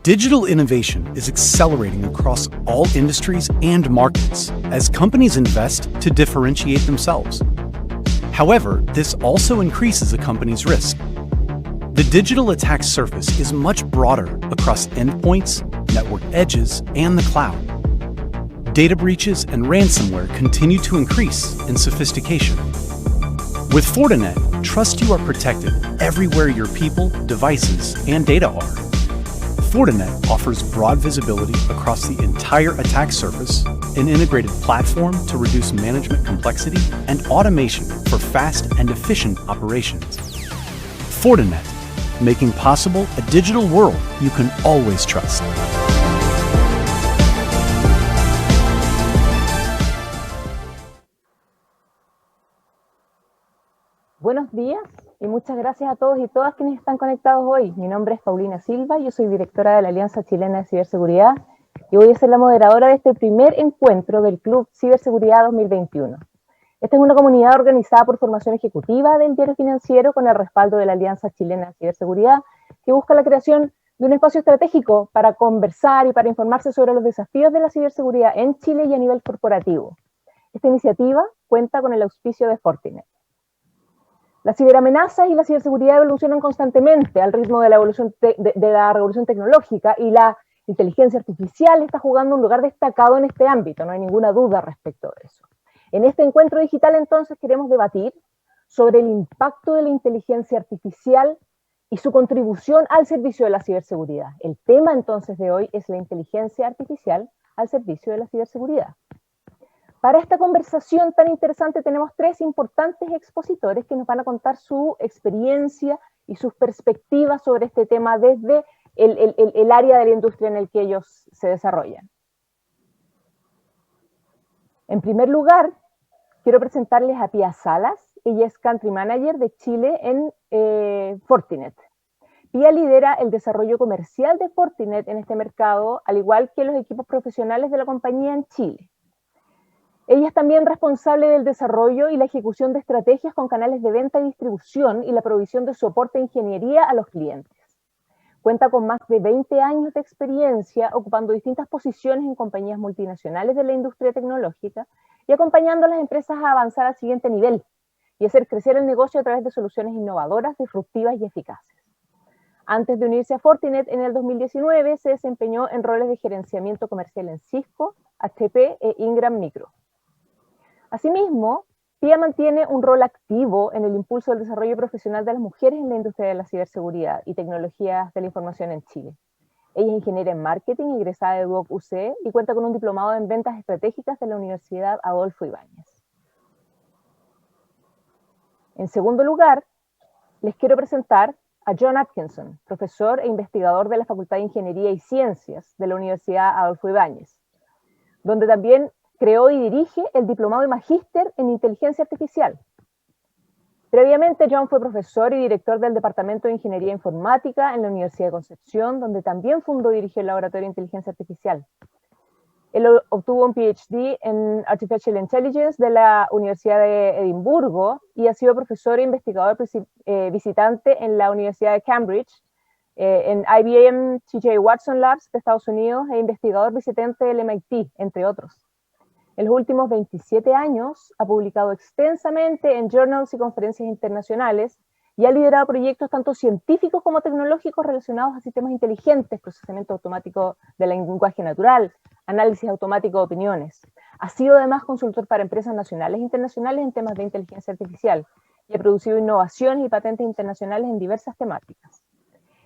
Digital innovation is accelerating across all industries and markets as companies invest to differentiate themselves. However, this also increases a company's risk. The digital attack surface is much broader across endpoints, network edges, and the cloud. Data breaches and ransomware continue to increase in sophistication. With Fortinet, trust you are protected everywhere your people, devices, and data are. Fortinet offers broad visibility across the entire attack surface, an integrated platform to reduce management complexity, and automation for fast and efficient operations. Fortinet, making possible a digital world you can always trust. Buenos días y muchas gracias a todos y todas quienes están conectados hoy. Mi nombre es Paulina Silva, yo soy directora de la Alianza Chilena de Ciberseguridad y voy a ser la moderadora de este primer encuentro del Club Ciberseguridad 2021. Esta es una comunidad organizada por formación ejecutiva del Diario Financiero con el respaldo de la Alianza Chilena de Ciberseguridad, que busca la creación de un espacio estratégico para conversar y para informarse sobre los desafíos de la ciberseguridad en Chile y a nivel corporativo. Esta iniciativa cuenta con el auspicio de Fortinet. Las ciberamenazas y la ciberseguridad evolucionan constantemente al ritmo de la evolución de la revolución tecnológica, y la inteligencia artificial está jugando un lugar destacado en este ámbito, no hay ninguna duda respecto de eso. En este encuentro digital entonces queremos debatir sobre el impacto de la inteligencia artificial y su contribución al servicio de la ciberseguridad. El tema entonces de hoy es la inteligencia artificial al servicio de la ciberseguridad. Para esta conversación tan interesante tenemos tres importantes expositores que nos van a contar su experiencia y sus perspectivas sobre este tema desde el área de la industria en el que ellos se desarrollan. En primer lugar, quiero presentarles a Pía Salas. Ella es Country Manager de Chile en Fortinet. Pía lidera el desarrollo comercial de Fortinet en este mercado, al igual que los equipos profesionales de la compañía en Chile. Ella es también responsable del desarrollo y la ejecución de estrategias con canales de venta y distribución y la provisión de soporte e ingeniería a los clientes. Cuenta con más de 20 años de experiencia ocupando distintas posiciones en compañías multinacionales de la industria tecnológica y acompañando a las empresas a avanzar al siguiente nivel y hacer crecer el negocio a través de soluciones innovadoras, disruptivas y eficaces. Antes de unirse a Fortinet en el 2019, se desempeñó en roles de gerenciamiento comercial en Cisco, HP e Ingram Micro. Asimismo, Pía mantiene un rol activo en el impulso del desarrollo profesional de las mujeres en la industria de la ciberseguridad y tecnologías de la información en Chile. Ella es ingeniera en marketing, egresada de Duoc UC y cuenta con un diplomado en ventas estratégicas de la Universidad Adolfo Ibáñez. En segundo lugar, les quiero presentar a John Atkinson, profesor e investigador de la Facultad de Ingeniería y Ciencias de la Universidad Adolfo Ibáñez, donde también creó y dirige el diplomado de magíster en inteligencia artificial. Previamente, John fue profesor y director del Departamento de Ingeniería Informática en la Universidad de Concepción, donde también fundó y dirigió el Laboratorio de Inteligencia Artificial. Él obtuvo un PhD en Artificial Intelligence de la Universidad de Edimburgo y ha sido profesor e investigador visitante en la Universidad de Cambridge, en IBM T.J. Watson Labs de Estados Unidos e investigador visitante del MIT, entre otros. En los últimos 27 años ha publicado extensamente en journals y conferencias internacionales y ha liderado proyectos tanto científicos como tecnológicos relacionados a sistemas inteligentes, procesamiento automático del lenguaje natural, análisis automático de opiniones. Ha sido además consultor para empresas nacionales e internacionales en temas de inteligencia artificial y ha producido innovaciones y patentes internacionales en diversas temáticas.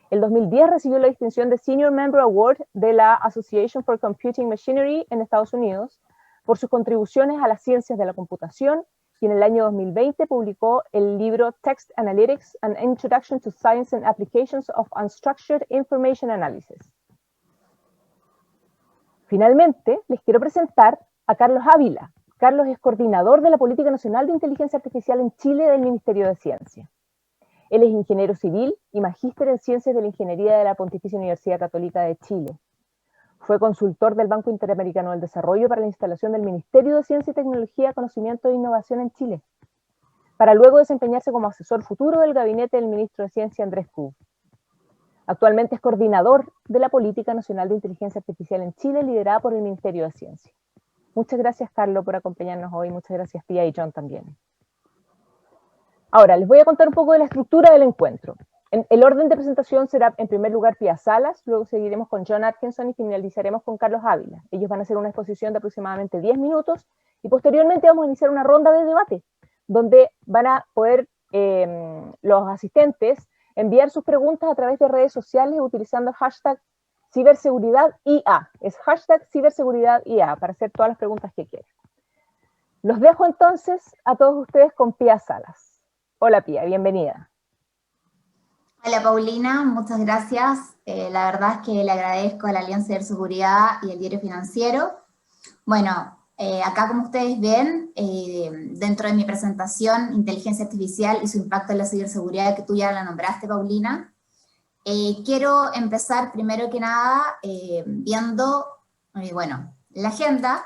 En 2010 recibió la distinción de Senior Member Award de la Association for Computing Machinery en Estados Unidos por sus contribuciones a las ciencias de la computación, y en el año 2020 publicó el libro Text Analytics, An Introduction to Science and Applications of Unstructured Information Analysis. Finalmente, les quiero presentar a Carlos Ávila. Carlos es coordinador de la Política Nacional de Inteligencia Artificial en Chile del Ministerio de Ciencia. Él es ingeniero civil y magíster en Ciencias de la Ingeniería de la Pontificia Universidad Católica de Chile. Fue consultor del Banco Interamericano del Desarrollo para la instalación del Ministerio de Ciencia y Tecnología, Conocimiento e Innovación en Chile, para luego desempeñarse como asesor futuro del gabinete del ministro de Ciencia Andrés Kub. Actualmente es coordinador de la Política Nacional de Inteligencia Artificial en Chile, liderada por el Ministerio de Ciencia. Muchas gracias, Carlos, por acompañarnos hoy. Muchas gracias, Pia y John también. Ahora, les voy a contar un poco de la estructura del encuentro. El orden de presentación será, en primer lugar, Pia Salas, luego seguiremos con John Atkinson y finalizaremos con Carlos Ávila. Ellos van a hacer una exposición de aproximadamente 10 minutos y posteriormente vamos a iniciar una ronda de debate, donde van a poder los asistentes enviar sus preguntas a través de redes sociales utilizando hashtag ciberseguridadIA. Es hashtag ciberseguridadIA para hacer todas las preguntas que quieran. Los dejo entonces a todos ustedes con Pia Salas. Hola Pia, bienvenida. Hola Paulina, muchas gracias. La verdad es que le agradezco a la Alianza de Seguridad y el Diario Financiero. Bueno, acá como ustedes ven, dentro de mi presentación, Inteligencia Artificial y su impacto en la ciberseguridad, que tú ya la nombraste, Paulina, quiero empezar primero que nada viendo, bueno, la agenda,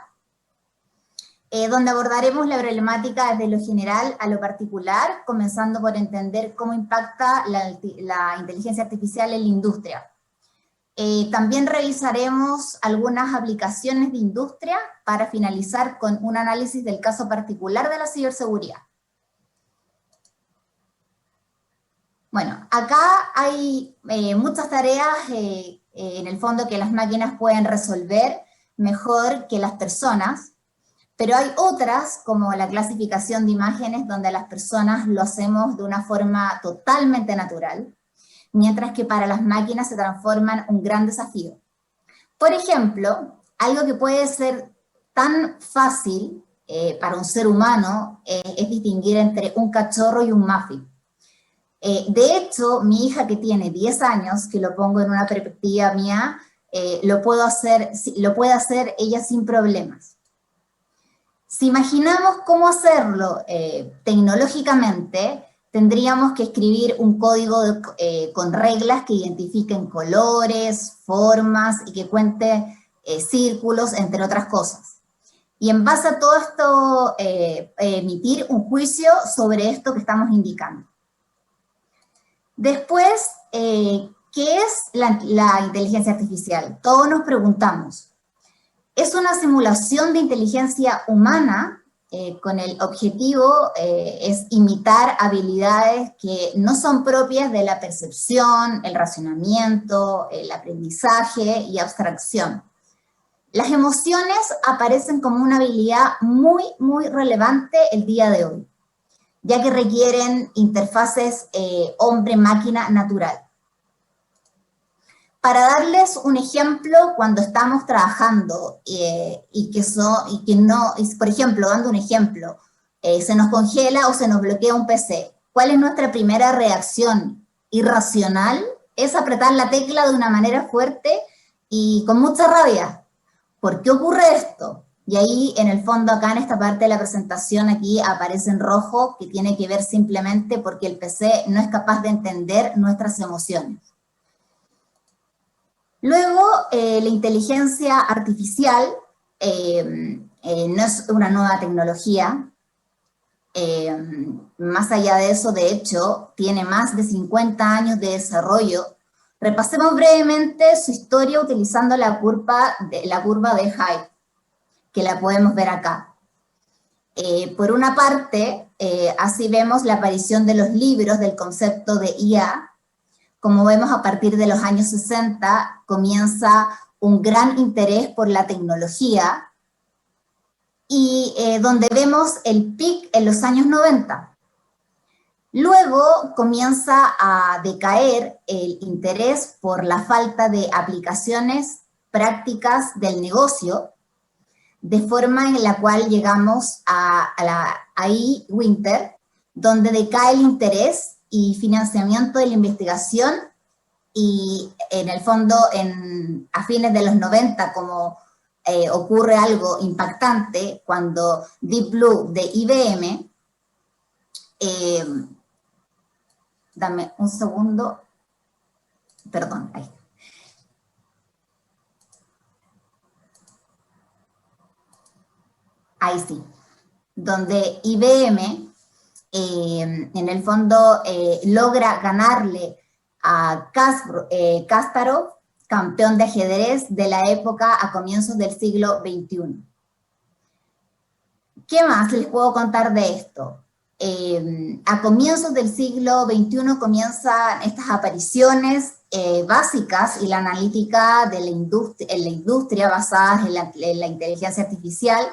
donde abordaremos la problemática desde lo general a lo particular, comenzando por entender cómo impacta la inteligencia artificial en la industria. También revisaremos algunas aplicaciones de industria para finalizar con un análisis del caso particular de la ciberseguridad. Bueno, acá hay muchas tareas en el fondo que las máquinas pueden resolver mejor que las personas, pero hay otras, como la clasificación de imágenes, donde las personas lo hacemos de una forma totalmente natural, mientras que para las máquinas se transforman en un gran desafío. Por ejemplo, algo que puede ser tan fácil para un ser humano es distinguir entre un cachorro y un muffin. De hecho, mi hija que tiene 10 años, que lo pongo en una perspectiva mía, lo puede hacer ella sin problemas. Si imaginamos cómo hacerlo tecnológicamente, tendríamos que escribir un código con reglas que identifiquen colores, formas y que cuente círculos, entre otras cosas. Y en base a todo esto, emitir un juicio sobre esto que estamos indicando. Después, ¿qué es la inteligencia artificial? Todos nos preguntamos. Es una simulación de inteligencia humana con el objetivo es imitar habilidades que no son propias de la percepción, el razonamiento, el aprendizaje y abstracción. Las emociones aparecen como una habilidad muy, muy relevante el día de hoy, ya que requieren interfaces hombre-máquina natural. Para darles un ejemplo, cuando estamos trabajando por ejemplo, dando un ejemplo, se nos congela o se nos bloquea un PC, ¿cuál es nuestra primera reacción irracional? Es apretar la tecla de una manera fuerte y con mucha rabia. ¿Por qué ocurre esto? Y ahí, en el fondo, acá en esta parte de la presentación, aquí aparece en rojo, que tiene que ver simplemente porque el PC no es capaz de entender nuestras emociones. Luego, la inteligencia artificial no es una nueva tecnología. Más allá de eso, de hecho, tiene más de 50 años de desarrollo. Repasemos brevemente su historia utilizando la curva de Hyde, que la podemos ver acá. Por una parte, así vemos la aparición de los libros del concepto de IA. Como vemos, a partir de los años 60 comienza un gran interés por la tecnología y donde vemos el pic en los años 90. Luego comienza a decaer el interés por la falta de aplicaciones prácticas del negocio, de forma en la cual llegamos a Winter, donde decae el interés y financiamiento de la investigación, y en el fondo a fines de los 90 como ocurre algo impactante cuando Deep Blue de IBM, dame un segundo, perdón, ahí. Ahí sí, donde IBM en el fondo logra ganarle a Kasparov, campeón de ajedrez de la época a comienzos del siglo XXI. ¿Qué más les puedo contar de esto? A comienzos del siglo XXI comienzan estas apariciones básicas y la analítica de la industria basadas en la inteligencia artificial,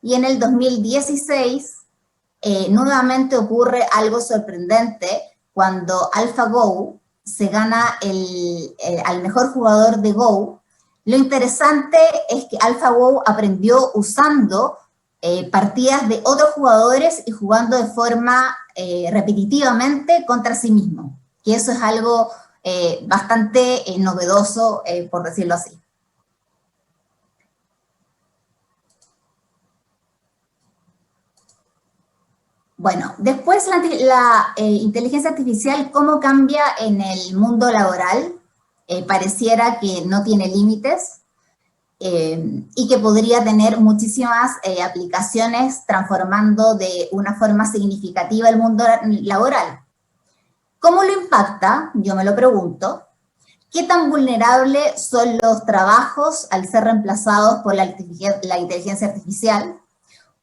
y en el 2016 nuevamente ocurre algo sorprendente cuando AlphaGo se gana al mejor jugador de Go. Lo interesante es que AlphaGo aprendió usando partidas de otros jugadores y jugando de forma repetitivamente contra sí mismo, que eso es algo bastante novedoso, por decirlo así. Bueno, después la inteligencia artificial, ¿cómo cambia en el mundo laboral? Pareciera que no tiene límites. Y que podría tener muchísimas aplicaciones transformando de una forma significativa el mundo laboral. ¿Cómo lo impacta? Yo me lo pregunto. ¿Qué tan vulnerables son los trabajos al ser reemplazados por la inteligencia artificial?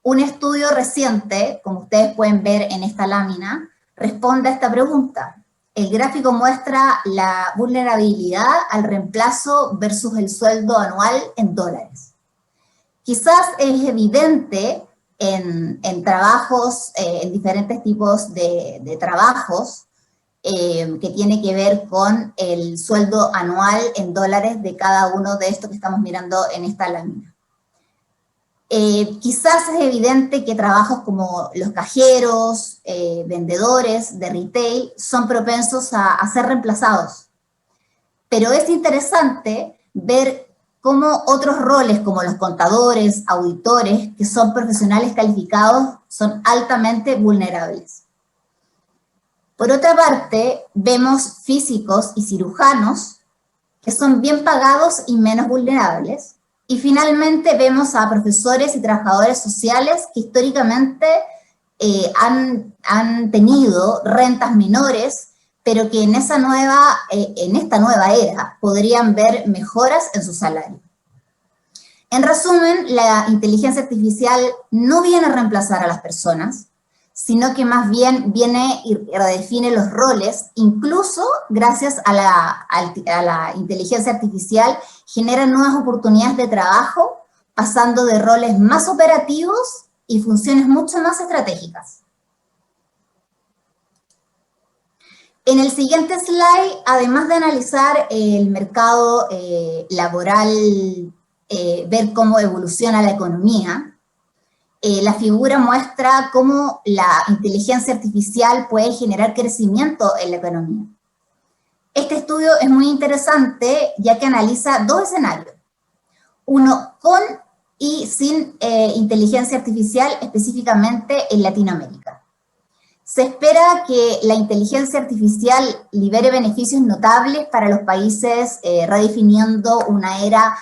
Un estudio reciente, como ustedes pueden ver en esta lámina, responde a esta pregunta. El gráfico muestra la vulnerabilidad al reemplazo versus el sueldo anual en dólares. Quizás es evidente en trabajos, en diferentes tipos de trabajos, que tiene que ver con el sueldo anual en dólares de cada uno de estos que estamos mirando en esta lámina. Quizás es evidente que trabajos como los cajeros, vendedores de retail, son propensos a ser reemplazados. Pero es interesante ver cómo otros roles como los contadores, auditores, que son profesionales calificados, son altamente vulnerables. Por otra parte, vemos físicos y cirujanos que son bien pagados y menos vulnerables. Y finalmente vemos a profesores y trabajadores sociales que históricamente han tenido rentas menores, pero que en esta nueva era podrían ver mejoras en su salario. En resumen, la inteligencia artificial no viene a reemplazar a las personas, sino que más bien viene y redefine los roles, incluso gracias a la inteligencia artificial, genera nuevas oportunidades de trabajo, pasando de roles más operativos y funciones mucho más estratégicas. En el siguiente slide, además de analizar el mercado laboral, ver cómo evoluciona la economía, la figura muestra cómo la inteligencia artificial puede generar crecimiento en la economía. Este estudio es muy interesante ya que analiza dos escenarios, uno con y sin inteligencia artificial, específicamente en Latinoamérica. Se espera que la inteligencia artificial libere beneficios notables para los países, redefiniendo una era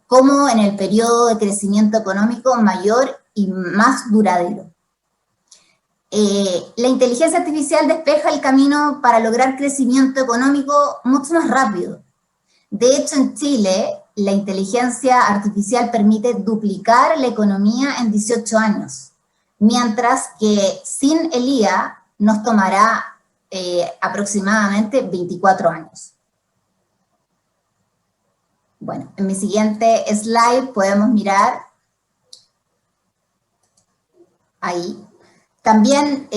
como en el periodo de crecimiento económico mayor y más duradero. La inteligencia artificial despeja el camino para lograr crecimiento económico mucho más rápido. De hecho, en Chile, la inteligencia artificial permite duplicar la economía en 18 años, mientras que sin el IA nos tomará aproximadamente 24 años. Bueno, en mi siguiente slide podemos mirar ahí. También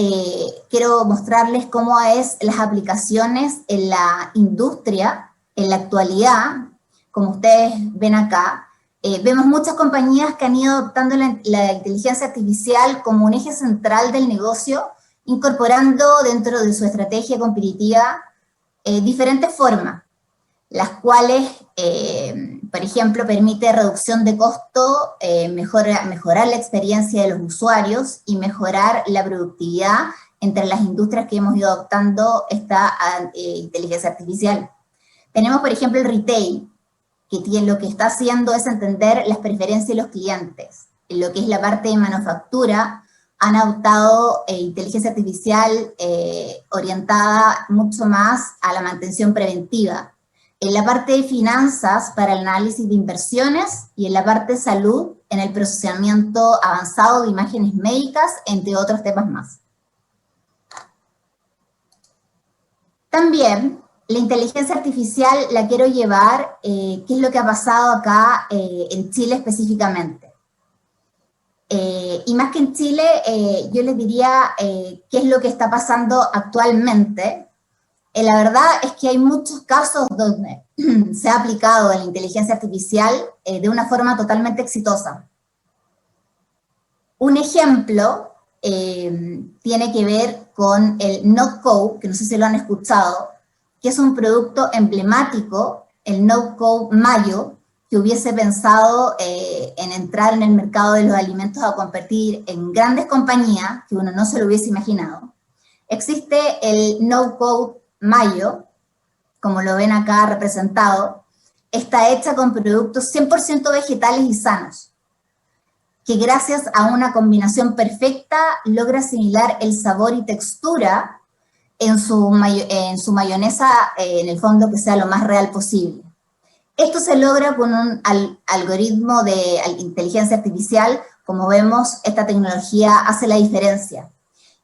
quiero mostrarles cómo es las aplicaciones en la industria en la actualidad. Como ustedes ven acá, vemos muchas compañías que han ido adoptando la inteligencia artificial como un eje central del negocio, incorporando dentro de su estrategia competitiva diferentes formas, las cuales, por ejemplo, permite reducción de costo, mejorar la experiencia de los usuarios y mejorar la productividad entre las industrias que hemos ido adoptando esta inteligencia artificial. Tenemos, por ejemplo, el retail, que lo que está haciendo es entender las preferencias de los clientes. En lo que es la parte de manufactura, han adoptado inteligencia artificial orientada mucho más a la mantención preventiva. En la parte de finanzas para el análisis de inversiones y en la parte de salud en el procesamiento avanzado de imágenes médicas, entre otros temas más. También la inteligencia artificial la quiero llevar, qué es lo que ha pasado acá en Chile específicamente. Y más que en Chile, yo les diría qué es lo que está pasando actualmente. La verdad es que hay muchos casos donde se ha aplicado la inteligencia artificial de una forma totalmente exitosa. Un ejemplo tiene que ver con el no-code, que no sé si lo han escuchado, que es un producto emblemático, el no-code Mayo, que hubiese pensado en entrar en el mercado de los alimentos a competir en grandes compañías, que uno no se lo hubiese imaginado. Existe el no-code Mayo, como lo ven acá representado, está hecha con productos 100% vegetales y sanos, que gracias a una combinación perfecta logra asimilar el sabor y textura en su mayonesa, en el fondo que sea lo más real posible. Esto se logra con un algoritmo de inteligencia artificial. Como vemos, esta tecnología hace la diferencia.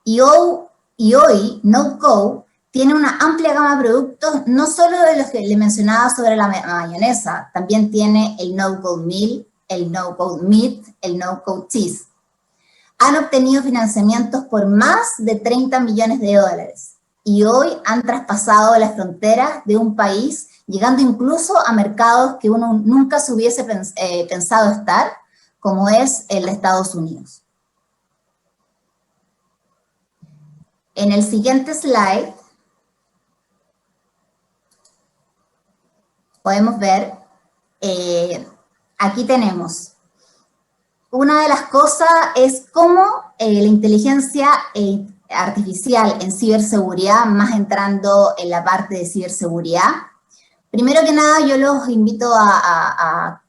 Y hoy no-code tiene una amplia gama de productos, no solo de los que le mencionaba sobre la mayonesa, también tiene el no-code meal, el no-code meat, el no-code cheese. Han obtenido financiamientos por más de 30 millones de dólares y hoy han traspasado las fronteras de un país, llegando incluso a mercados que uno nunca se hubiese pensado estar, como es el de Estados Unidos. En el siguiente slide podemos ver, aquí tenemos, una de las cosas es cómo la inteligencia artificial en ciberseguridad, más entrando en la parte de ciberseguridad. Primero que nada, yo los invito a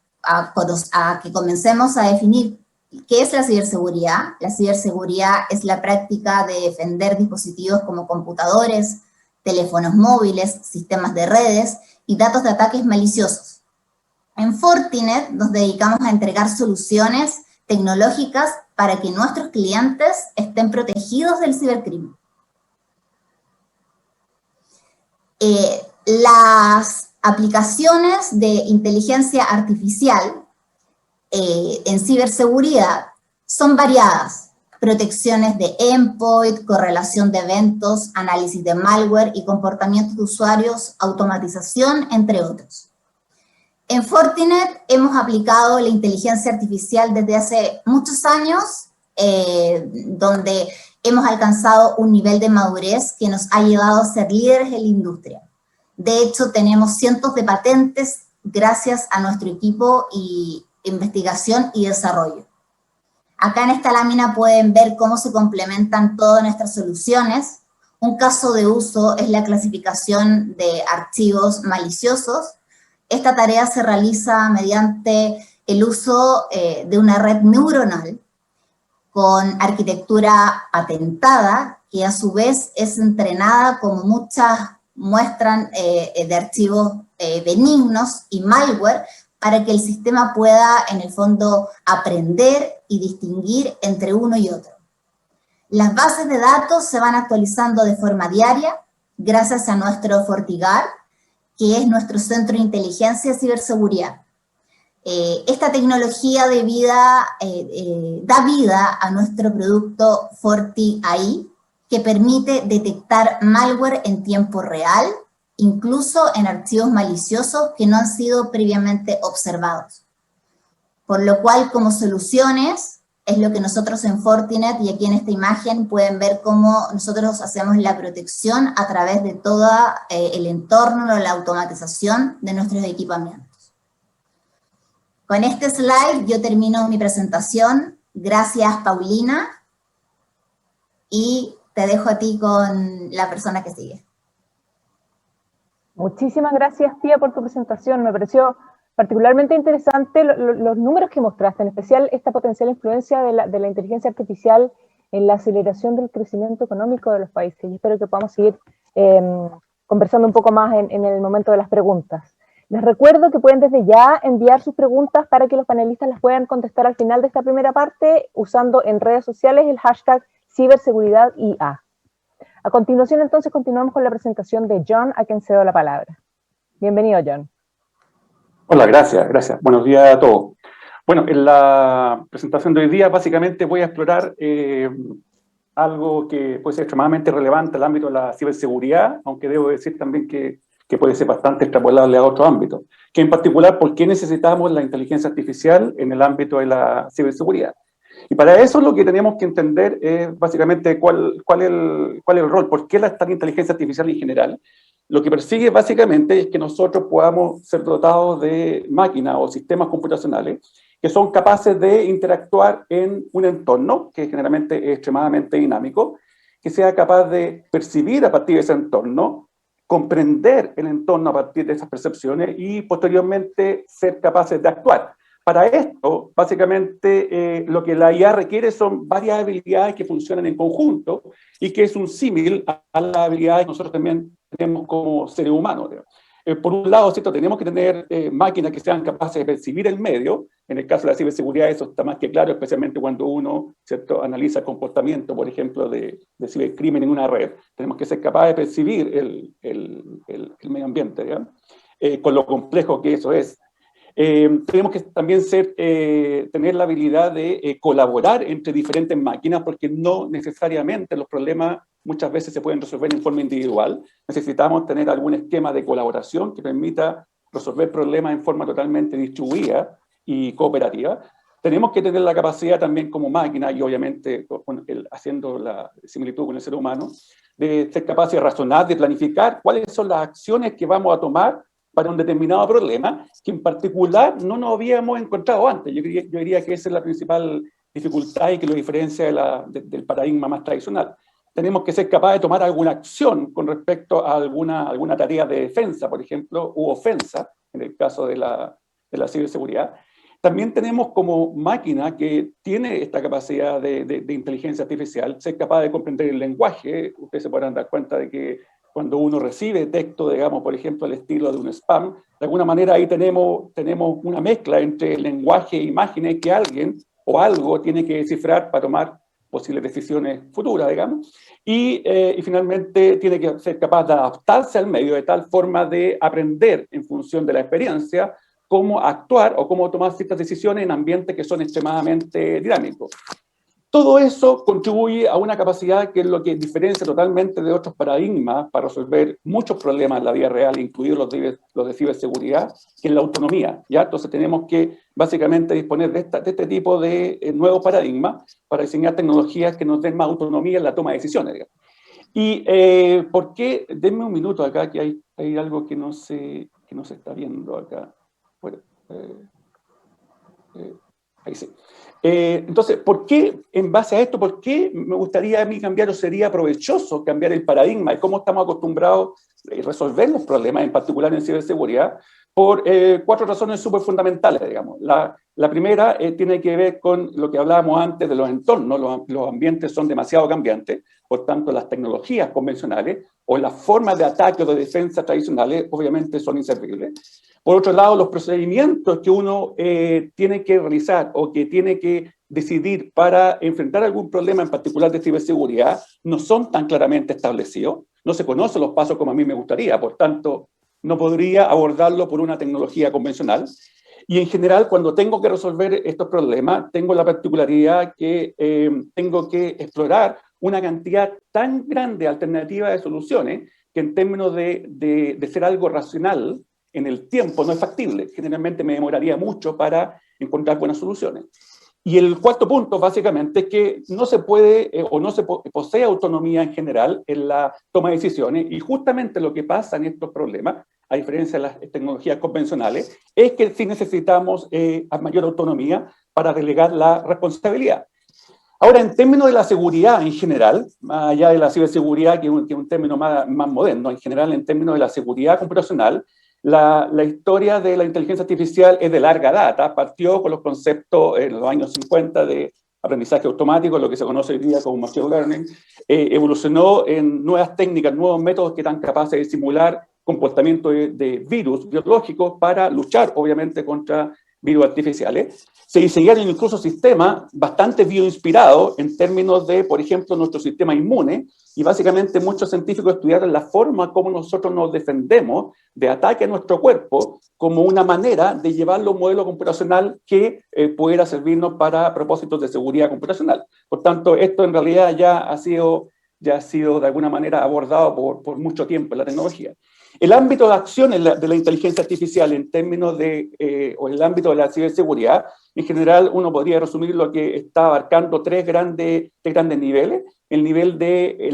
que comencemos a definir qué es la ciberseguridad. La ciberseguridad es la práctica de defender dispositivos como computadores, teléfonos móviles, sistemas de redes y datos de ataques maliciosos. En Fortinet nos dedicamos a entregar soluciones tecnológicas para que nuestros clientes estén protegidos del cibercrimen. Las aplicaciones de inteligencia artificial en ciberseguridad son variadas. Protecciones de endpoint, correlación de eventos, análisis de malware y comportamientos de usuarios, automatización, entre otros. En Fortinet hemos aplicado la inteligencia artificial desde hace muchos años, donde hemos alcanzado un nivel de madurez que nos ha llevado a ser líderes en la industria. De hecho, tenemos cientos de patentes gracias a nuestro equipo de investigación y desarrollo. Acá en esta lámina pueden ver cómo se complementan todas nuestras soluciones. Un caso de uso es la clasificación de archivos maliciosos. Esta tarea se realiza mediante el uso de una red neuronal con arquitectura patentada, que a su vez es entrenada, como muchas muestran, de archivos benignos y malware, para que el sistema pueda, en el fondo, aprender y distinguir entre uno y otro. Las bases de datos se van actualizando de forma diaria, gracias a nuestro FortiGuard, que es nuestro centro de inteligencia y ciberseguridad. Esta tecnología da vida a nuestro producto FortiAI, que permite detectar malware en tiempo real, incluso en archivos maliciosos que no han sido previamente observados. Por lo cual, como soluciones, es lo que nosotros en Fortinet, y aquí en esta imagen pueden ver cómo nosotros hacemos la protección a través de todo el entorno, la automatización de nuestros equipamientos. Con este slide yo termino mi presentación. Gracias, Paulina, y te dejo a ti con la persona que sigue. Muchísimas gracias, Pía, por tu presentación. Me pareció particularmente interesante los números que mostraste, en especial esta potencial influencia de la inteligencia artificial en la aceleración del crecimiento económico de los países. Y espero que podamos seguir conversando un poco más en el momento de las preguntas. Les recuerdo que pueden desde ya enviar sus preguntas para que los panelistas las puedan contestar al final de esta primera parte usando en redes sociales el hashtag ciberseguridadIA. A continuación, entonces, continuamos con la presentación de John, a quien cedo la palabra. Bienvenido, John. Hola, gracias. Buenos días a todos. Bueno, en la presentación de hoy día básicamente voy a explorar algo que puede ser extremadamente relevante al ámbito de la ciberseguridad, aunque debo decir también que puede ser bastante extrapolable a otros ámbitos, que en particular, ¿por qué necesitamos la inteligencia artificial en el ámbito de la ciberseguridad? Y para eso lo que tenemos que entender es básicamente cuál es el rol, por qué la inteligencia artificial en general. Lo que persigue básicamente es que nosotros podamos ser dotados de máquinas o sistemas computacionales que son capaces de interactuar en un entorno que generalmente es extremadamente dinámico, que sea capaz de percibir a partir de ese entorno, comprender el entorno a partir de esas percepciones y posteriormente ser capaces de actuar. Para esto, básicamente, lo que la IA requiere son varias habilidades que funcionan en conjunto y que es un símil a las habilidades que nosotros también tenemos como seres humanos. Por un lado, ¿cierto? Tenemos que tener máquinas que sean capaces de percibir el medio. En el caso de la ciberseguridad eso está más que claro, especialmente cuando uno, ¿cierto?, analiza el comportamiento, por ejemplo, de cibercrimen en una red. Tenemos que ser capaces de percibir el medio ambiente, digamos, con lo complejo que eso es. Tenemos que también tener la habilidad de colaborar entre diferentes máquinas, porque no necesariamente los problemas muchas veces se pueden resolver en forma individual. Necesitamos tener algún esquema de colaboración que permita resolver problemas en forma totalmente distribuida y cooperativa. Tenemos que tener la capacidad también como máquina, y obviamente haciendo la similitud con el ser humano, de ser capaces de razonar, de planificar cuáles son las acciones que vamos a tomar para un determinado problema, que en particular no nos habíamos encontrado antes. Yo diría que esa es la principal dificultad y que lo diferencia del paradigma más tradicional. Tenemos que ser capaces de tomar alguna acción con respecto a alguna tarea de defensa, por ejemplo, u ofensa, en el caso de la ciberseguridad. También tenemos como máquina que tiene esta capacidad de inteligencia artificial, ser capaz de comprender el lenguaje. Ustedes se podrán dar cuenta de que cuando uno recibe texto, digamos, por ejemplo, al estilo de un spam, de alguna manera ahí tenemos una mezcla entre lenguaje e imágenes que alguien o algo tiene que descifrar para tomar posibles decisiones futuras, digamos, y finalmente tiene que ser capaz de adaptarse al medio de tal forma de aprender en función de la experiencia cómo actuar o cómo tomar ciertas decisiones en ambientes que son extremadamente dinámicos. Todo eso contribuye a una capacidad que es lo que diferencia totalmente de otros paradigmas para resolver muchos problemas en la vida real, incluidos los de ciberseguridad, que es la autonomía, ¿ya? Entonces tenemos que básicamente disponer de este tipo de nuevos paradigmas para diseñar tecnologías que nos den más autonomía en la toma de decisiones, digamos. Y ¿por qué? Denme un minuto acá, que hay algo que no se está viendo acá. Bueno, ahí sí. Entonces, ¿por qué, en base a esto, por qué me gustaría a mí cambiar o sería provechoso cambiar el paradigma de cómo estamos acostumbrados a resolver los problemas, en particular en ciberseguridad? Por 4 razones súper fundamentales, digamos. La primera tiene que ver con lo que hablábamos antes de los entornos. Los ambientes son demasiado cambiantes, por tanto las tecnologías convencionales o las formas de ataque o de defensa tradicionales obviamente son inservibles. Por otro lado, los procedimientos que uno tiene que realizar o que tiene que decidir para enfrentar algún problema en particular de ciberseguridad no son tan claramente establecidos, no se conocen los pasos como a mí me gustaría, por tanto, no podría abordarlo por una tecnología convencional. Y en general, cuando tengo que resolver estos problemas, tengo la particularidad que tengo que explorar una cantidad tan grande de alternativas de soluciones que en términos de ser algo racional, en el tiempo no es factible. Generalmente me demoraría mucho para encontrar buenas soluciones. Y el cuarto punto, básicamente, es que no se puede o no se posee autonomía en general en la toma de decisiones, y justamente lo que pasa en estos problemas, a diferencia de las tecnologías convencionales, es que sí necesitamos mayor autonomía para delegar la responsabilidad. Ahora, en términos de la seguridad en general, más allá de la ciberseguridad, que es un término más moderno, en general, en términos de la seguridad computacional, la historia de la inteligencia artificial es de larga data. Partió con los conceptos en los años 50 de aprendizaje automático, lo que se conoce hoy día como Machine Learning, evolucionó en nuevas técnicas, nuevos métodos que eran capaces de simular comportamiento de virus biológicos para luchar, obviamente, contra virus artificiales. Se diseñaron incluso sistemas bastante bioinspirados en términos de, por ejemplo, nuestro sistema inmune, y básicamente muchos científicos estudiaron la forma como nosotros nos defendemos de ataque a nuestro cuerpo como una manera de llevarlo a un modelo computacional que pudiera servirnos para propósitos de seguridad computacional. Por tanto, esto en realidad ya ha sido de alguna manera abordado por mucho tiempo en la tecnología. El ámbito de acción de la inteligencia artificial en términos de, o el ámbito de la ciberseguridad, en general uno podría resumir lo que está abarcando tres grandes niveles. El nivel de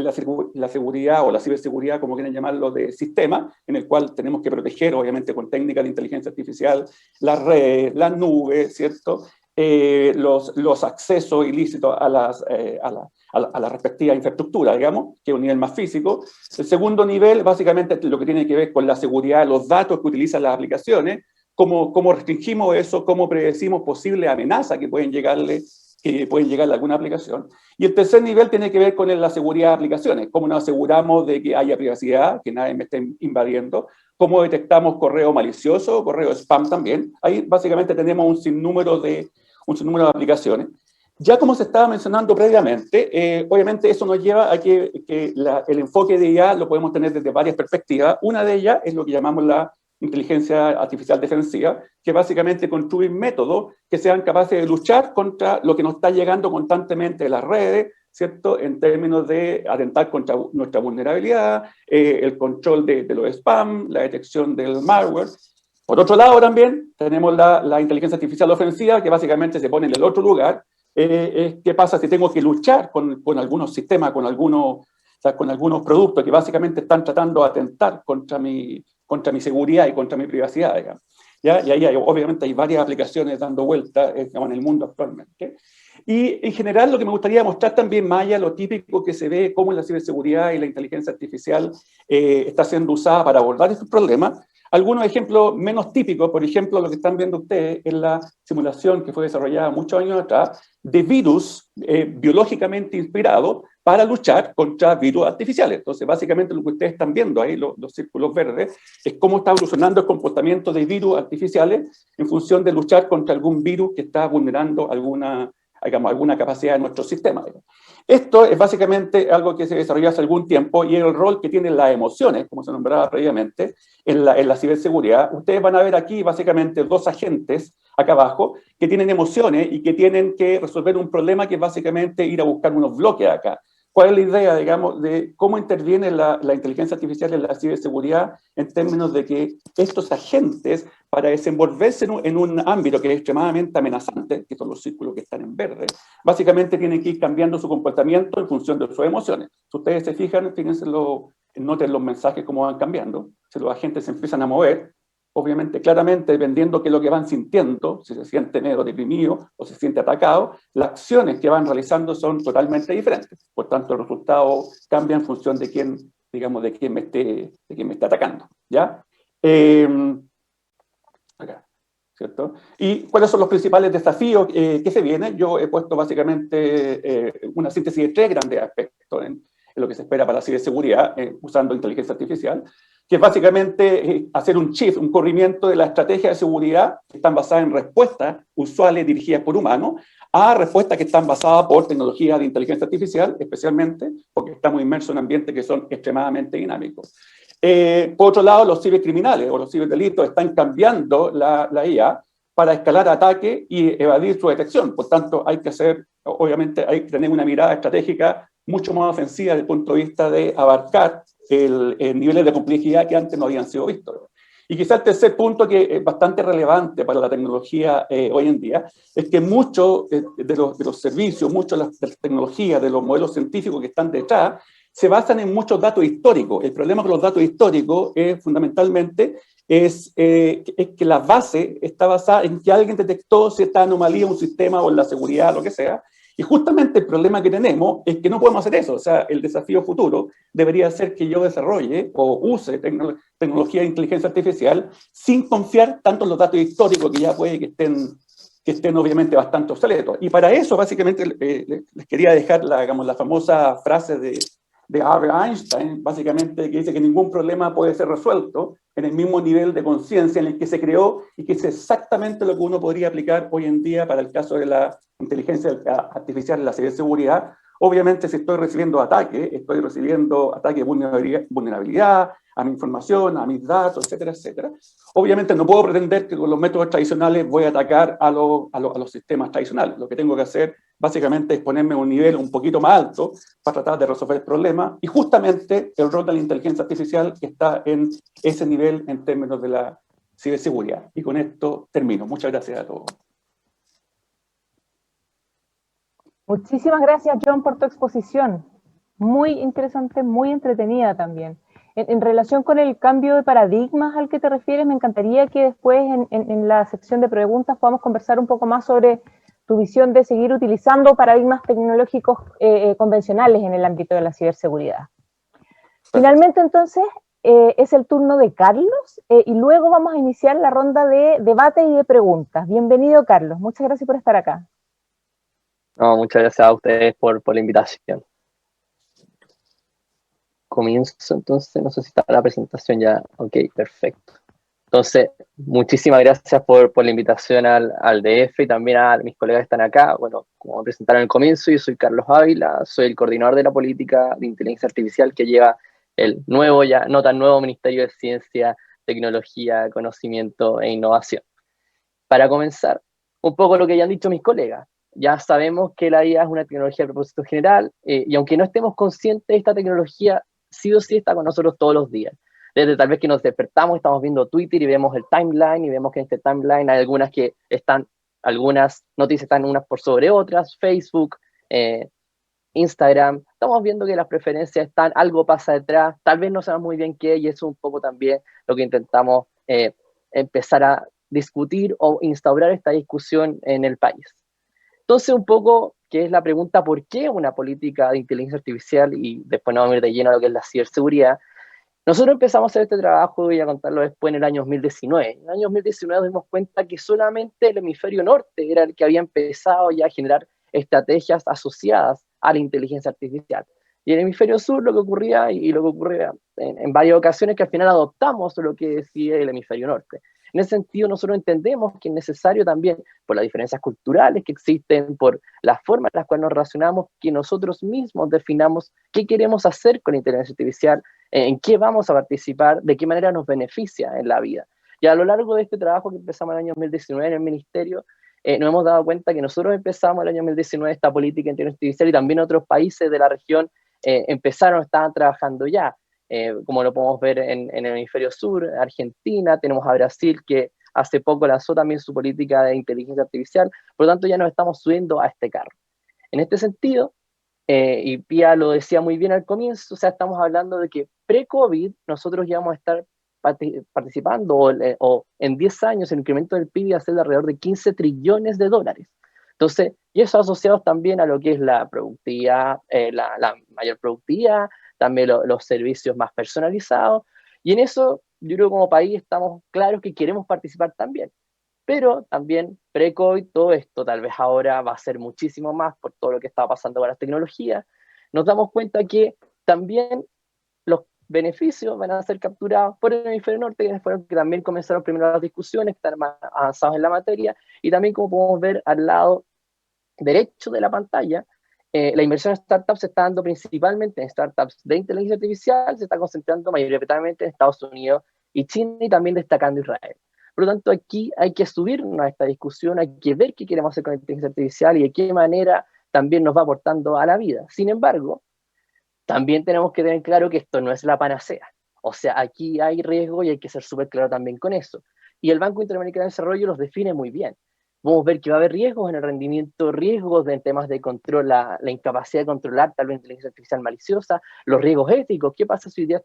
la seguridad o la ciberseguridad, como quieren llamarlo, de sistema, en el cual tenemos que proteger, obviamente, con técnicas de inteligencia artificial, las redes, las nubes, ¿cierto? Los accesos ilícitos a la respectiva infraestructura, digamos, que es un nivel más físico. El segundo nivel, básicamente, lo que tiene que ver con la seguridad de los datos que utilizan las aplicaciones, cómo restringimos eso, cómo predecimos posibles amenazas que pueden llegarle a alguna aplicación. Y el tercer nivel tiene que ver con la seguridad de aplicaciones, cómo nos aseguramos de que haya privacidad, que nadie me esté invadiendo, cómo detectamos correo malicioso, correo spam también. Ahí básicamente tenemos un sinnúmero de aplicaciones. Ya como se estaba mencionando previamente, obviamente eso nos lleva a que el enfoque de IA lo podemos tener desde varias perspectivas. Una de ellas es lo que llamamos la inteligencia artificial defensiva, que básicamente construye métodos que sean capaces de luchar contra lo que nos está llegando constantemente de las redes, ¿cierto? En términos de atentar contra nuestra vulnerabilidad, el control de los spam, la detección del malware. Por otro lado también tenemos la inteligencia artificial ofensiva, que básicamente se pone en el otro lugar. ¿Qué pasa si tengo que luchar con algunos sistemas, con algunos productos que básicamente están tratando de atentar contra mi seguridad y contra mi privacidad, digamos? ¿Ya? Y ahí obviamente hay varias aplicaciones dando vueltas en el mundo actualmente. Y en general lo que me gustaría mostrar también, más allá de lo típico que se ve cómo la ciberseguridad y la inteligencia artificial está siendo usada para abordar estos problemas, algunos ejemplos menos típicos. Por ejemplo, lo que están viendo ustedes es la simulación que fue desarrollada muchos años atrás de virus biológicamente inspirados para luchar contra virus artificiales. Entonces, básicamente lo que ustedes están viendo ahí, los círculos verdes, es cómo está evolucionando el comportamiento de virus artificiales en función de luchar contra algún virus que está vulnerando alguna capacidad de nuestro sistema. Esto es básicamente algo que se desarrolló hace algún tiempo, y el rol que tienen las emociones, como se nombraba previamente, en la ciberseguridad. Ustedes van a ver aquí básicamente dos agentes acá abajo que tienen emociones y que tienen que resolver un problema que es básicamente ir a buscar unos bloques acá. ¿Cuál es la idea, digamos, de cómo interviene la inteligencia artificial en la ciberseguridad en términos de que estos agentes, para desenvolverse en un ámbito que es extremadamente amenazante, que son los círculos que están en verde, básicamente tienen que ir cambiando su comportamiento en función de sus emociones? Si ustedes se fijan, fíjense, noten los mensajes cómo van cambiando. Si los agentes se empiezan a mover, obviamente, claramente, dependiendo de qué es lo que van sintiendo, si se siente medio deprimido o se siente atacado, las acciones que van realizando son totalmente diferentes. Por tanto, el resultado cambia en función de quién me esté atacando, ¿ya? Acá, ¿cierto? ¿Y cuáles son los principales desafíos que se vienen? Yo he puesto básicamente una síntesis de tres grandes aspectos en lo que se espera para la ciberseguridad usando inteligencia artificial, que es básicamente hacer un shift, un corrimiento de la estrategia de seguridad que están basadas en respuestas usuales dirigidas por humanos, a respuestas que están basadas por tecnologías de inteligencia artificial, especialmente porque estamos inmersos en ambientes que son extremadamente dinámicos. Por otro lado, los cibercriminales o los ciberdelitos están cambiando la IA para escalar ataques y evadir su detección. Por tanto, hay que tener una mirada estratégica mucho más ofensiva desde el punto de vista de abarcar el niveles de complejidad que antes no habían sido vistos. Y quizá el tercer punto, que es bastante relevante para la tecnología hoy en día, es que muchos de los servicios, muchas de las tecnologías, de los modelos científicos que están detrás, se basan en muchos datos históricos. El problema con los datos históricos es fundamentalmente que la base está basada en que alguien detectó cierta anomalía en un sistema o en la seguridad, lo que sea. Y justamente el problema que tenemos es que no podemos hacer eso. O sea, el desafío futuro debería ser que yo desarrolle o use tecnología de inteligencia artificial sin confiar tanto en los datos históricos que ya puede que estén que estén obviamente bastante obsoletos. Y para eso, básicamente, les quería dejar digamos, la famosa frase de Albert Einstein, básicamente, que dice que ningún problema puede ser resuelto en el mismo nivel de conciencia en el que se creó, y que es exactamente lo que uno podría aplicar hoy en día para el caso de la inteligencia artificial y la ciberseguridad. Obviamente, si estoy recibiendo ataques de vulnerabilidad a mi información, a mis datos, etcétera, etcétera. Obviamente no puedo pretender que con los métodos tradicionales voy a atacar a los sistemas tradicionales. Lo que tengo que hacer básicamente es ponerme a un nivel un poquito más alto para tratar de resolver el problema, y justamente el rol de la inteligencia artificial está en ese nivel en términos de la ciberseguridad. Y con esto termino. Muchas gracias a todos. Muchísimas gracias, John, por tu exposición. Muy interesante, muy entretenida también. En relación con el cambio de paradigmas al que te refieres, me encantaría que después en la sección de preguntas podamos conversar un poco más sobre tu visión de seguir utilizando paradigmas tecnológicos convencionales en el ámbito de la ciberseguridad. Finalmente, entonces, es el turno de Carlos, y luego vamos a iniciar la ronda de debate y de preguntas. Bienvenido, Carlos. Muchas gracias por estar acá. No, muchas gracias a ustedes por la invitación. Comienzo entonces, no sé si está la presentación ya. Ok, perfecto. Entonces, muchísimas gracias por la invitación al DF y también a mis colegas que están acá. Bueno, como me presentaron al comienzo, yo soy Carlos Ávila, soy el coordinador de la política de inteligencia artificial que lleva el nuevo, ya no tan nuevo Ministerio de Ciencia, Tecnología, Conocimiento e Innovación. Para comenzar, un poco lo que ya han dicho mis colegas. Ya sabemos que la IA es una tecnología de propósito general, y aunque no estemos conscientes de esta tecnología, sí o sí está con nosotros todos los días. Desde tal vez que nos despertamos, estamos viendo Twitter y vemos el timeline, y vemos que en este timeline hay algunas noticias están unas por sobre otras, Facebook, Instagram, estamos viendo que las preferencias están, algo pasa detrás, tal vez no sabemos muy bien qué, y eso es un poco también lo que intentamos empezar a discutir o instaurar esta discusión en el país. Entonces, un poco, que es la pregunta, ¿por qué una política de inteligencia artificial? Y después nos vamos a ir de lleno a lo que es la ciberseguridad. Nosotros empezamos a hacer este trabajo, voy a contarlo después, en el año 2019. En el año 2019 nos dimos cuenta que solamente el hemisferio norte era el que había empezado ya a generar estrategias asociadas a la inteligencia artificial. Y en el hemisferio sur lo que ocurría, y lo que ocurre en varias ocasiones, que al final adoptamos lo que decía el hemisferio norte. En ese sentido, nosotros entendemos que es necesario también, por las diferencias culturales que existen, por la forma en la cual nos relacionamos, que nosotros mismos definamos qué queremos hacer con la inteligencia artificial, en qué vamos a participar, de qué manera nos beneficia en la vida. Y a lo largo de este trabajo que empezamos en el año 2019 en el Ministerio, nos hemos dado cuenta que nosotros empezamos en el año 2019 esta política de inteligencia artificial, y también otros países de la región estaban trabajando ya. Como lo podemos ver en el hemisferio sur, Argentina, tenemos a Brasil que hace poco lanzó también su política de inteligencia artificial, por lo tanto ya nos estamos subiendo a este carro. En este sentido, y Pia lo decía muy bien al comienzo, o sea, estamos hablando de que pre-COVID nosotros ya vamos a estar participando, o en 10 años el incremento del PIB va a ser de alrededor de 15 trillones de dólares. Entonces, y eso asociados también a lo que es la productividad, la mayor productividad, también los servicios más personalizados, y en eso yo creo que como país estamos claros que queremos participar también, pero también pre-COVID todo esto tal vez ahora va a ser muchísimo más por todo lo que está pasando con las tecnologías. Nos damos cuenta que también los beneficios van a ser capturados por el hemisferio norte, que fueron que también comenzaron primero las discusiones, que están más avanzados en la materia, y también, como podemos ver al lado derecho de la pantalla, la inversión en startups se está dando principalmente en startups de inteligencia artificial, se está concentrando mayoritariamente en Estados Unidos y China, y también destacando Israel. Por lo tanto, aquí hay que subirnos a esta discusión, hay que ver qué queremos hacer con la inteligencia artificial y de qué manera también nos va aportando a la vida. Sin embargo, también tenemos que tener claro que esto no es la panacea. O sea, aquí hay riesgo y hay que ser súper claro también con eso. Y el Banco Interamericano de Desarrollo los define muy bien. Vamos a ver que va a haber riesgos en el rendimiento, riesgos en temas de control, la incapacidad de controlar tal vez inteligencia artificial maliciosa, los riesgos éticos. ¿Qué pasa si hoy día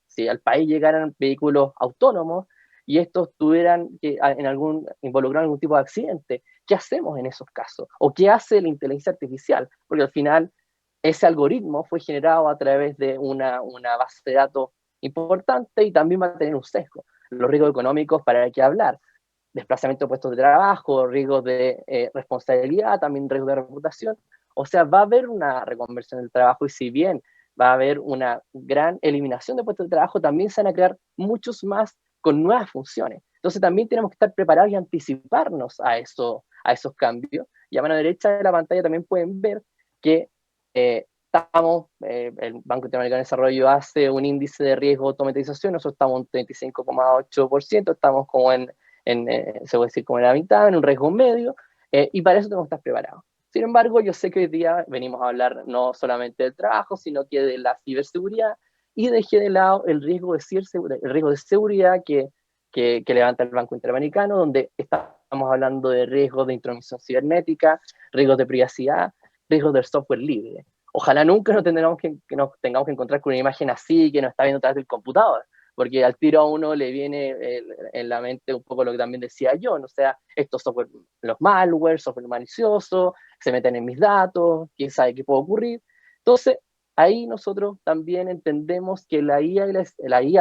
si al país llegaran vehículos autónomos y estos tuvieran que involucrar algún tipo de accidente? ¿Qué hacemos en esos casos? ¿O qué hace la inteligencia artificial? Porque al final ese algoritmo fue generado a través de una base de datos importante y también va a tener un sesgo. Los riesgos económicos, ¿para qué hablar? desplazamiento de puestos de trabajo, riesgos de responsabilidad, también riesgos de reputación. O sea, va a haber una reconversión del trabajo y si bien va a haber una gran eliminación de puestos de trabajo, también se van a crear muchos más con nuevas funciones. Entonces también tenemos que estar preparados y anticiparnos a esos cambios. Y a mano derecha de la pantalla también pueden ver que el Banco Interamericano de Desarrollo hace un índice de riesgo de automatización, nosotros estamos en 35,8%, estamos como se puede decir como en la mitad, en un riesgo medio, y para eso tenemos que estar preparados. Sin embargo, yo sé que hoy día venimos a hablar no solamente del trabajo, sino que de la ciberseguridad, y dejé de lado el riesgo de seguridad que levanta el Banco Interamericano, donde estamos hablando de riesgos de intromisión cibernética, riesgos de privacidad, riesgos del software libre. Ojalá nunca nos tengamos que encontrar con una imagen así que nos está viendo a través del computador, porque al tiro a uno le viene en la mente un poco lo que también decía John, o sea, estos software, los malware, software malicioso, se meten en mis datos, quién sabe qué puede ocurrir. Entonces, ahí nosotros también entendemos que la IA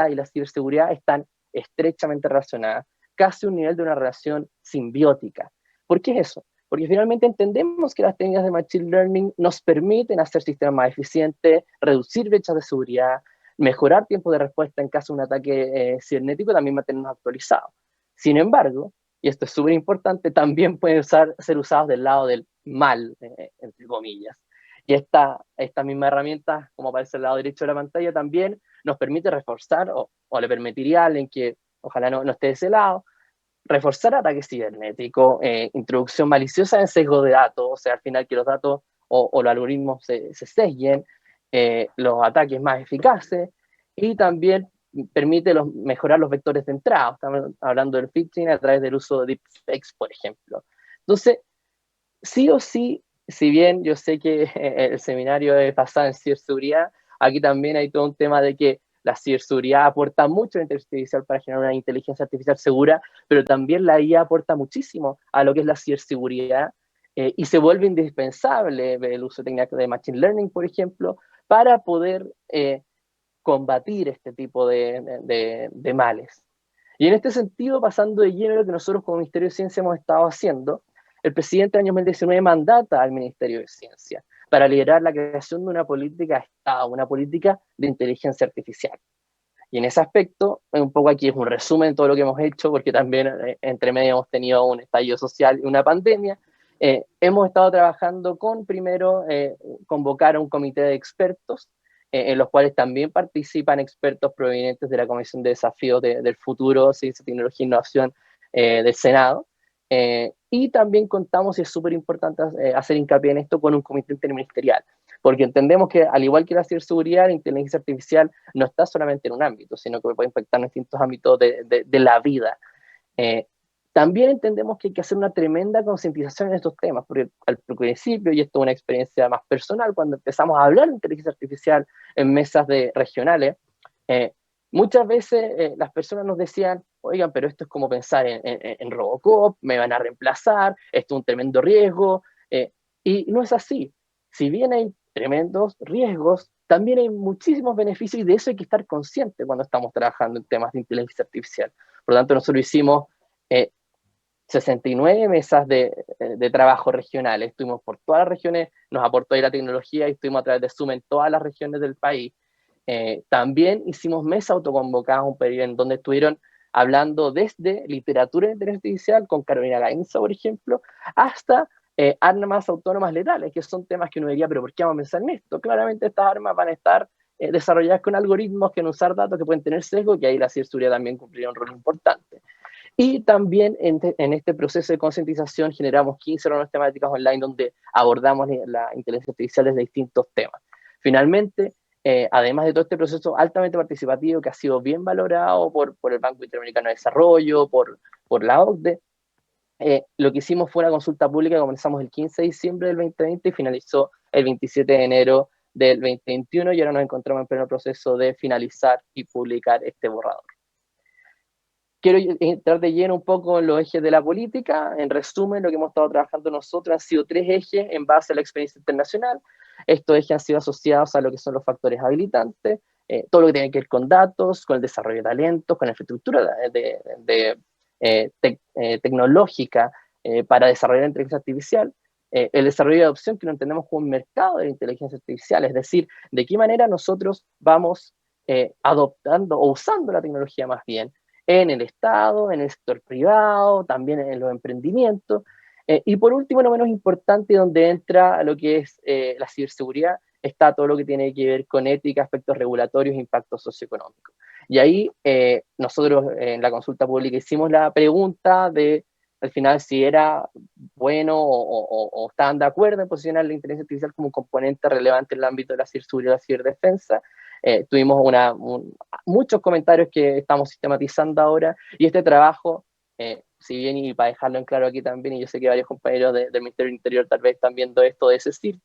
y la ciberseguridad están estrechamente relacionadas, casi un nivel de una relación simbiótica. ¿Por qué es eso? Porque finalmente entendemos que las técnicas de Machine Learning nos permiten hacer sistemas más eficientes, reducir brechas de seguridad, mejorar tiempo de respuesta en caso de un ataque cibernético, también mantenernos actualizados. Sin embargo, y esto es súper importante, también pueden ser usados del lado del mal, entre comillas. Y esta misma herramienta, como aparece al lado derecho de la pantalla, también nos permite reforzar, o le permitiría a alguien que ojalá no esté de ese lado, reforzar ataques cibernéticos, introducción maliciosa en sesgo de datos, o sea, al final que los datos o los algoritmos se sesguen, los ataques más eficaces, y también permite mejorar los vectores de entrada. Estamos hablando del phishing a través del uso de deepfakes, por ejemplo. Entonces, sí o sí, si bien yo sé que el seminario es basado en ciberseguridad, aquí también hay todo un tema de que la ciberseguridad aporta mucho a la inteligencia artificial para generar una inteligencia artificial segura, pero también la IA aporta muchísimo a lo que es la ciberseguridad y se vuelve indispensable el uso de técnicas de Machine Learning, por ejemplo, para poder combatir este tipo de males. Y en este sentido, pasando de lleno a lo que nosotros como Ministerio de Ciencia hemos estado haciendo, el presidente del año 2019 mandata al Ministerio de Ciencia para liderar la creación de una política de Estado, una política de inteligencia artificial. Y en ese aspecto, un poco aquí es un resumen de todo lo que hemos hecho, porque también entre medio hemos tenido un estallido social y una pandemia. Hemos estado trabajando primero, convocar a un comité de expertos, en los cuales también participan expertos provenientes de la Comisión de Desafíos del Futuro, Ciencia, Tecnología e Innovación del Senado. Y también contamos, y es súper importante hacer hincapié en esto, con un comité interministerial, porque entendemos que al igual que la ciberseguridad, la inteligencia artificial no está solamente en un ámbito, sino que puede impactar en distintos ámbitos de la vida. También entendemos que hay que hacer una tremenda concientización en estos temas, porque al principio, y esto es una experiencia más personal, cuando empezamos a hablar de inteligencia artificial en mesas regionales, muchas veces las personas nos decían, oigan, pero esto es como pensar en Robocop, me van a reemplazar, esto es un tremendo riesgo, y no es así. Si bien hay tremendos riesgos, también hay muchísimos beneficios y de eso hay que estar consciente cuando estamos trabajando en temas de inteligencia artificial. Por lo tanto, nosotros hicimos 69 mesas de trabajo regionales, estuvimos por todas las regiones, nos aportó ahí la tecnología y estuvimos a través de Zoom en todas las regiones del país. También hicimos mesas autoconvocadas, un periodo en donde estuvieron hablando desde literatura de inteligencia artificial con Carolina Gainza, por ejemplo, hasta armas autónomas letales, que son temas que uno diría, pero ¿por qué vamos a pensar en esto? Claramente estas armas van a estar desarrolladas con algoritmos que van a usar datos que pueden tener sesgo, y ahí la ciberseguridad también cumpliría un rol importante. Y también en este proceso de concientización generamos 15 reuniones temáticas online donde abordamos la inteligencia artificial desde distintos temas. Finalmente, además de todo este proceso altamente participativo que ha sido bien valorado por el Banco Interamericano de Desarrollo, por la OCDE, lo que hicimos fue una consulta pública que comenzamos el 15 de diciembre del 2020 y finalizó el 27 de enero del 2021, y ahora nos encontramos en pleno proceso de finalizar y publicar este borrador. Quiero entrar de lleno un poco en los ejes de la política. En resumen, lo que hemos estado trabajando nosotros han sido 3 ejes en base a la experiencia internacional. Estos ejes han sido asociados a lo que son los factores habilitantes, todo lo que tiene que ver con datos, con el desarrollo de talentos, con la infraestructura de tecnológica para desarrollar la inteligencia artificial, el desarrollo de adopción que lo entendemos como un mercado de la inteligencia artificial, es decir, de qué manera nosotros vamos adoptando o usando la tecnología más bien en el Estado, en el sector privado, también en los emprendimientos. Y por último, no menos importante, donde entra lo que es la ciberseguridad, está todo lo que tiene que ver con ética, aspectos regulatorios e impactos socioeconómicos. Y ahí nosotros en la consulta pública hicimos la pregunta de, al final, si era bueno o estaban de acuerdo en posicionar la inteligencia artificial como un componente relevante en el ámbito de la ciberseguridad y la ciberdefensa. Tuvimos muchos comentarios que estamos sistematizando ahora, y este trabajo, si bien, y para dejarlo en claro aquí también, y yo sé que varios compañeros del Ministerio del Interior tal vez están viendo esto, es decir,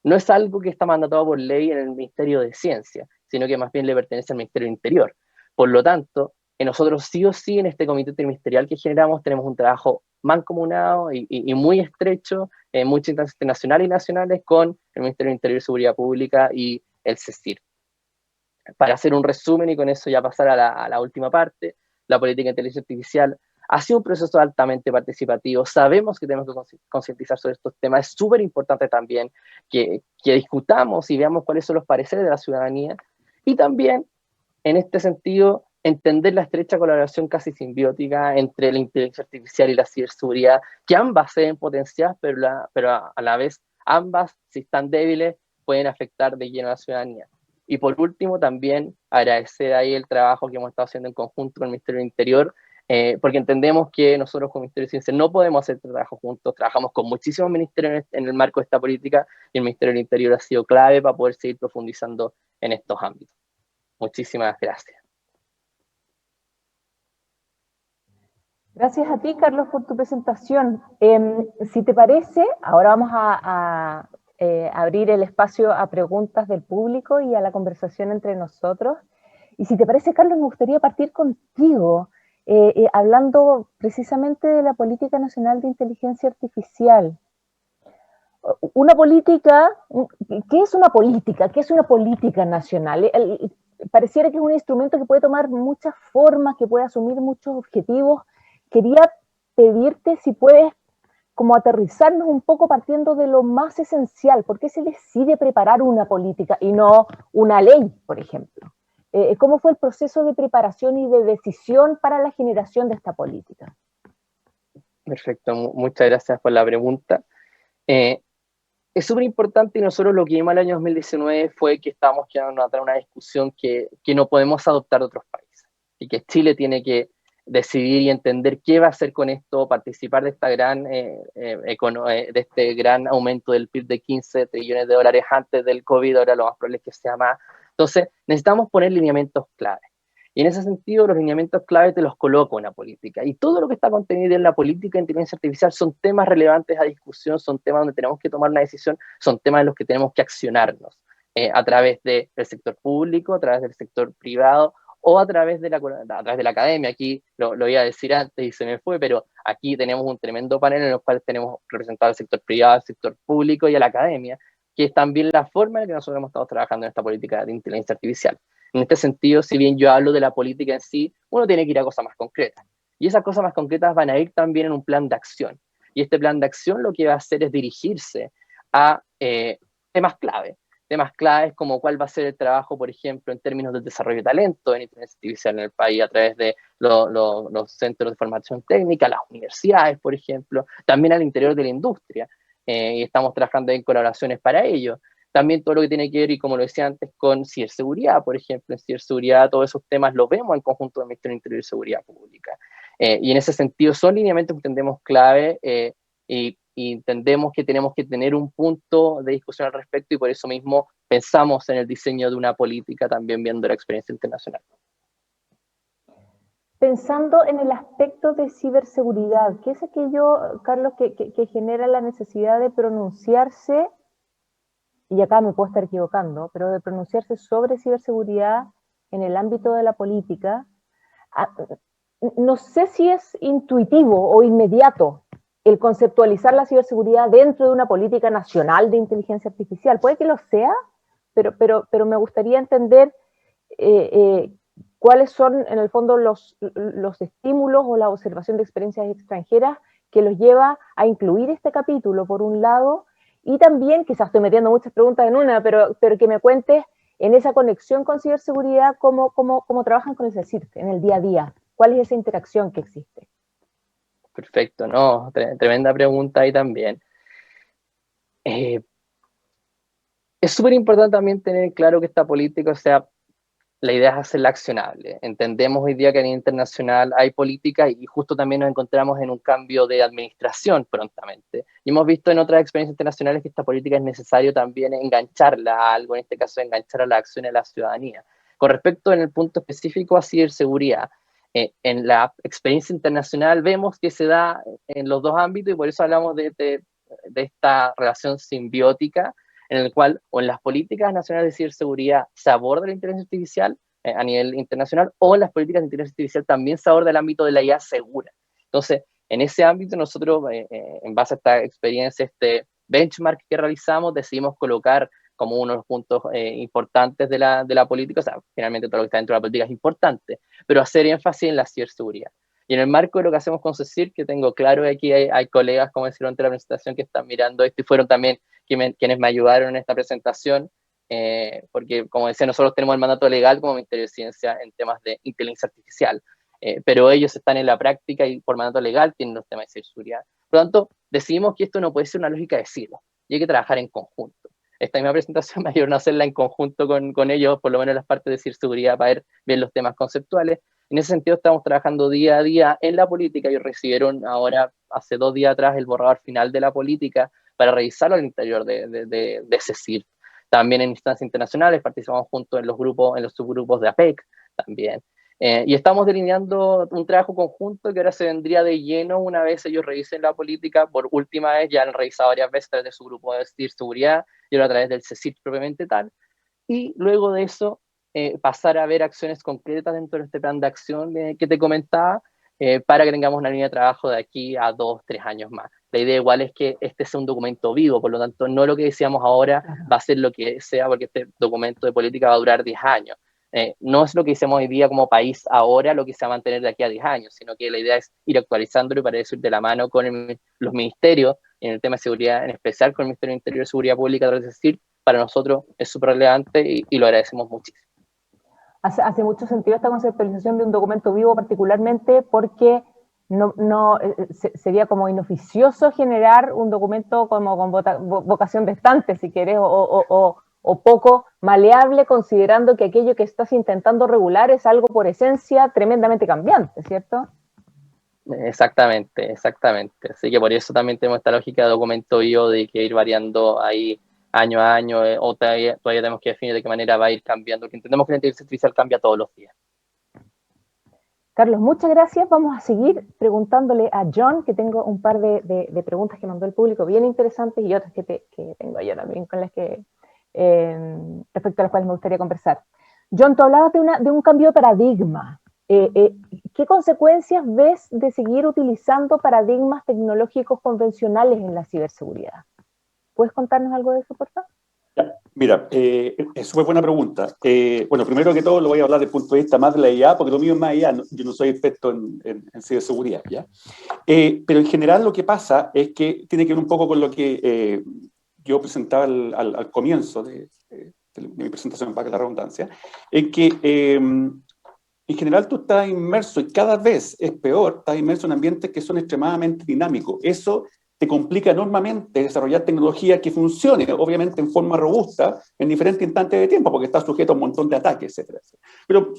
no es algo que está mandatado por ley en el Ministerio de Ciencia, sino que más bien le pertenece al Ministerio del Interior. Por lo tanto, nosotros sí o sí en este comité interministerial que generamos tenemos un trabajo mancomunado y muy estrecho en muchas instancias internacionales y nacionales con el Ministerio del Interior y Seguridad Pública y el CECIR. Para hacer un resumen y con eso ya pasar a la última parte, la política de inteligencia artificial ha sido un proceso altamente participativo. Sabemos que tenemos que concientizar sobre estos temas. Es súper importante también que discutamos y veamos cuáles son los pareceres de la ciudadanía. Y también, en este sentido, entender la estrecha colaboración casi simbiótica entre la inteligencia artificial y la ciberseguridad, que ambas se deben potenciar, pero a la vez ambas, si están débiles, pueden afectar de lleno a la ciudadanía. Y por último, también agradecer ahí el trabajo que hemos estado haciendo en conjunto con el Ministerio del Interior, porque entendemos que nosotros como Ministerio de Ciencia no podemos hacer trabajo juntos, trabajamos con muchísimos ministerios en el marco de esta política, y el Ministerio del Interior ha sido clave para poder seguir profundizando en estos ámbitos. Muchísimas gracias. Gracias a ti, Carlos, por tu presentación. Si te parece, ahora vamos a abrir el espacio a preguntas del público y a la conversación entre nosotros. Y si te parece, Carlos, me gustaría partir contigo, hablando precisamente de la Política Nacional de Inteligencia Artificial. Una política, ¿qué es una política? ¿Qué es una política nacional? Pareciera que es un instrumento que puede tomar muchas formas, que puede asumir muchos objetivos. Quería pedirte si puedes como aterrizarnos un poco partiendo de lo más esencial. ¿Por qué se decide preparar una política y no una ley, por ejemplo? ¿Cómo fue el proceso de preparación y de decisión para la generación de esta política? Perfecto, muchas gracias por la pregunta. Es súper importante, y nosotros lo que vimos el año 2019 fue que estábamos quedando atrás una discusión que no podemos adoptar de otros países, y que Chile tiene que decidir y entender qué va a hacer con esto, participar de este gran aumento del PIB de 15 trillones de dólares antes del COVID, ahora lo más probable es que sea más. Entonces, necesitamos poner lineamientos clave. Y en ese sentido, los lineamientos clave te los coloco en la política. Y todo lo que está contenido en la política de inteligencia artificial son temas relevantes a discusión, son temas donde tenemos que tomar una decisión, son temas en los que tenemos que accionarnos a través del sector público, a través del sector privado, o a través de la academia. Aquí lo iba a decir antes y se me fue, pero aquí tenemos un tremendo panel en el cual tenemos representado al sector privado, al sector público y a la academia, que es también la forma en la que nosotros hemos estado trabajando en esta política de inteligencia artificial. En este sentido, si bien yo hablo de la política en sí, uno tiene que ir a cosas más concretas. Y esas cosas más concretas van a ir también en un plan de acción. Y este plan de acción lo que va a hacer es dirigirse a temas clave. Temas claves como cuál va a ser el trabajo, por ejemplo, en términos de desarrollo de talento en inteligencia artificial en el país a través de los centros de formación técnica, las universidades, por ejemplo, también al interior de la industria. Y estamos trabajando en colaboraciones para ello. También todo lo que tiene que ver, y como lo decía antes, con ciberseguridad, por ejemplo. En ciberseguridad todos esos temas los vemos en conjunto del Ministerio del Interior y Seguridad Pública. Y en ese sentido son lineamientos que entendemos clave y entendemos que tenemos que tener un punto de discusión al respecto, y por eso mismo pensamos en el diseño de una política también viendo la experiencia internacional. Pensando en el aspecto de ciberseguridad, ¿qué es aquello, Carlos, que genera la necesidad de pronunciarse, y acá me puedo estar equivocando, pero de pronunciarse sobre ciberseguridad en el ámbito de la política? No sé si es intuitivo o inmediato el conceptualizar la ciberseguridad dentro de una política nacional de inteligencia artificial. Puede que lo sea, pero me gustaría entender cuáles son en el fondo los estímulos o la observación de experiencias extranjeras que los lleva a incluir este capítulo, por un lado, y también, quizás estoy metiendo muchas preguntas en una, pero que me cuentes en esa conexión con ciberseguridad, cómo trabajan con el CSIRT en el día a día, cuál es esa interacción que existe. Perfecto, no, tremenda pregunta ahí también. Es súper importante también tener claro que esta política, o sea, la idea es hacerla accionable. Entendemos hoy día que a nivel internacional hay política y justo también nos encontramos en un cambio de administración prontamente. Y hemos visto en otras experiencias internacionales que esta política es necesario también engancharla a algo, en este caso enganchar a la acción de la ciudadanía. Con respecto en el punto específico a ciberseguridad, en la experiencia internacional vemos que se da en los dos ámbitos y por eso hablamos de esta relación simbiótica en el cual o en las políticas nacionales de ciberseguridad se aborda la inteligencia artificial a nivel internacional o en las políticas de inteligencia artificial también se aborda el ámbito de la IA segura. Entonces, en ese ámbito nosotros, en base a esta experiencia, este benchmark que realizamos, decidimos colocar como uno de los puntos importantes de la política, o sea, finalmente todo lo que está dentro de la política es importante, pero hacer énfasis en la ciberseguridad. Y en el marco de lo que hacemos con CSIRT, que tengo claro que aquí hay colegas, como decían antes de la presentación, que están mirando esto y fueron también quienes me ayudaron en esta presentación, porque como decía, nosotros tenemos el mandato legal como Ministerio de Ciencia en temas de inteligencia artificial, pero ellos están en la práctica y por mandato legal tienen los temas de ciberseguridad. Por lo tanto, decidimos que esto no puede ser una lógica de silo, y hay que trabajar en conjunto. Esta misma presentación me ayudó a hacerla en conjunto con ellos, por lo menos las partes de ciberseguridad, para ver bien los temas conceptuales. En ese sentido, estamos trabajando día a día en la política y recibieron ahora, hace 2 días atrás, el borrador final de la política para revisarlo al interior de CSIRT. También en instancias internacionales participamos juntos en los grupos, en los subgrupos de APEC también. Y estamos delineando un trabajo conjunto que ahora se vendría de lleno una vez ellos revisen la política. Por última vez ya han revisado varias veces a través de su grupo de ciberseguridad y ahora a través del CSIRT propiamente tal. Y luego de eso, pasar a ver acciones concretas dentro de este plan de acción que te comentaba, para que tengamos una línea de trabajo de aquí a 2, 3 años más. La idea igual es que este sea un documento vivo, por lo tanto, no lo que decíamos ahora va a ser lo que sea, porque este documento de política va a durar 10 años. No es lo que hicimos hoy día como país ahora lo que se va a mantener de aquí a 10 años, sino que la idea es ir actualizándolo y para eso ir de la mano con los ministerios, en el tema de seguridad, en especial con el Ministerio del Interior y Seguridad Pública, es decir, para nosotros es súper relevante y lo agradecemos muchísimo. Hace mucho sentido esta conceptualización de un documento vivo, particularmente porque sería como inoficioso generar un documento como con vocación de estante, si quieres, o poco maleable, considerando que aquello que estás intentando regular es algo por esencia tremendamente cambiante, ¿cierto? Exactamente. Así que por eso también tenemos esta lógica de documento vivo, de que ir variando ahí año a año, o todavía tenemos que definir de qué manera va a ir cambiando, porque entendemos que la inteligencia artificial cambia todos los días. Carlos, muchas gracias. Vamos a seguir preguntándole a John, que tengo un par de preguntas que mandó el público bien interesantes y otras que tengo yo también con las que respecto a las cuales me gustaría conversar. John, tú hablabas de un cambio de paradigma. ¿Qué consecuencias ves de seguir utilizando paradigmas tecnológicos convencionales en la ciberseguridad? ¿Puedes contarnos algo de eso, por favor? Mira, es súper buena pregunta. Bueno, primero que todo lo voy a hablar desde el punto de vista más de la IA, porque lo mío es más IA, yo no soy experto en ciberseguridad, ¿ya? Pero en general lo que pasa es que tiene que ver un poco con lo que yo presentaba al comienzo de mi presentación, para que la redundancia, en que en general tú estás inmerso, y cada vez es peor, estás inmerso en ambientes que son extremadamente dinámicos. Eso te complica enormemente desarrollar tecnología que funcione, obviamente en forma robusta, en diferentes instantes de tiempo, porque está sujeto a un montón de ataques, etcétera. Pero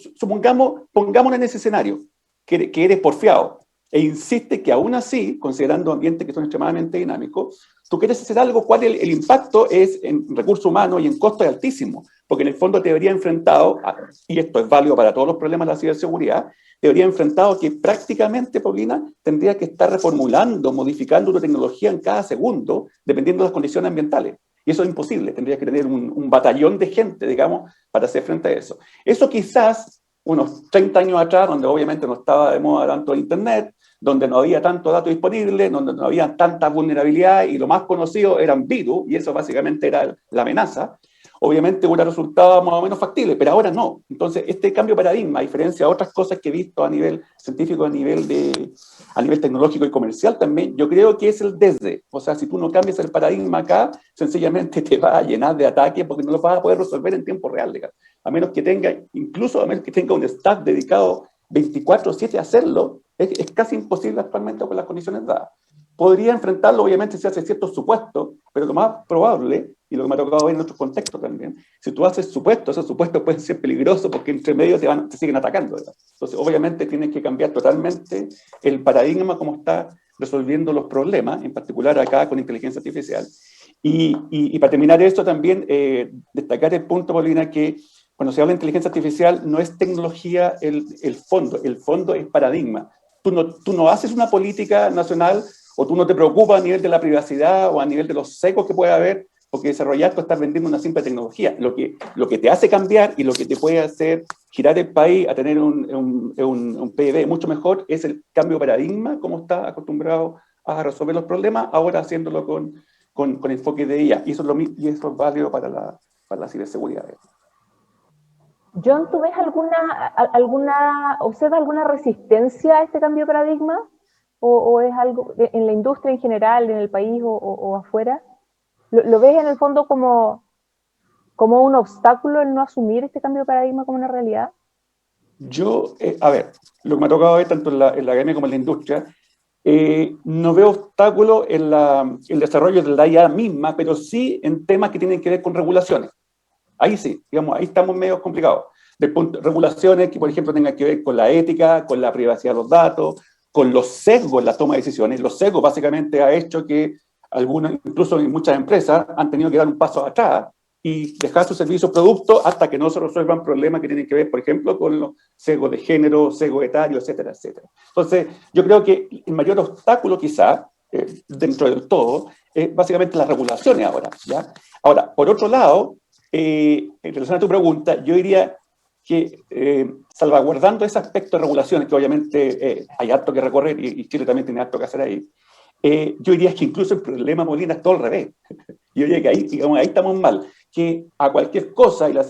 pongámonos en ese escenario, que eres porfiado, e insiste que aún así, considerando ambientes que son extremadamente dinámicos, tú quieres hacer algo, cual el impacto es en recursos humanos y en costo es altísimo, porque en el fondo te vería enfrentado, y esto es válido para todos los problemas de la ciberseguridad, te vería enfrentado que prácticamente, Paulina, tendría que estar reformulando, modificando tu tecnología en cada segundo, dependiendo de las condiciones ambientales. Y eso es imposible, tendrías que tener un batallón de gente, digamos, para hacer frente a eso. Eso quizás unos 30 años atrás, donde obviamente no estaba de moda tanto Internet, donde no había tanto dato disponible, donde no había tanta vulnerabilidad y lo más conocido eran virus, y eso básicamente era la amenaza. obviamente hubiera resultado más o menos factible, pero ahora no. Entonces, este cambio de paradigma, a diferencia de otras cosas que he visto a nivel científico, a nivel tecnológico y comercial también, yo creo que es el desde. O sea, si tú no cambias el paradigma acá, sencillamente te va a llenar de ataques porque no lo vas a poder resolver en tiempo real, digamos. A menos que tenga, incluso a menos que tenga un staff dedicado 24/7 a hacerlo, es casi imposible actualmente con las condiciones dadas. Podría enfrentarlo, obviamente, si hace ciertos supuestos, pero lo más probable, y lo que me ha tocado ver en otros contextos también, si tú haces supuestos, esos supuestos pueden ser peligrosos porque entre medio te siguen atacando, ¿verdad? Entonces, obviamente, tienes que cambiar totalmente el paradigma como está resolviendo los problemas, en particular acá con inteligencia artificial. Y para terminar esto también, destacar el punto, Paulina, que cuando se habla de inteligencia artificial no es tecnología el fondo es paradigma. Tú no haces una política nacional o tú no te preocupas a nivel de la privacidad o a nivel de los secos que puede haber, porque desarrollar tú estás vendiendo una simple tecnología. Lo que te hace cambiar y lo que te puede hacer girar el país a tener un PIB mucho mejor es el cambio de paradigma, como está acostumbrado a resolver los problemas, ahora haciéndolo con enfoque de IA. Y eso es válido para la ciberseguridad. John, ¿tú ves observas alguna resistencia a este cambio de paradigma? ¿O es algo en la industria en general, en el país o afuera? ¿Lo ves en el fondo como un obstáculo el no asumir este cambio de paradigma como una realidad? Yo, a ver, lo que me ha tocado ver tanto en la academia como en la industria, no veo obstáculo en el desarrollo de la IA misma, pero sí en temas que tienen que ver con regulaciones. Ahí sí, digamos, ahí estamos medio complicados. Regulaciones que, por ejemplo, tengan que ver con la ética, con la privacidad de los datos, con los sesgos en la toma de decisiones. Los sesgos básicamente ha hecho que algunos, incluso en muchas empresas, han tenido que dar un paso atrás y dejar sus servicios o productos hasta que no se resuelvan problemas que tienen que ver, por ejemplo, con los sesgos de género, sesgo etario, etcétera, etcétera. Entonces, yo creo que el mayor obstáculo quizá, dentro del todo, es básicamente las regulaciones ahora, ¿ya? Ahora, por otro lado, en relación a tu pregunta, yo diría que salvaguardando ese aspecto de regulaciones, que obviamente hay harto que recorrer y Chile también tiene harto que hacer ahí, yo diría que incluso el problema, Molina, es todo al revés. Yo diría que ahí, digamos, ahí estamos mal, que a cualquier cosa, y la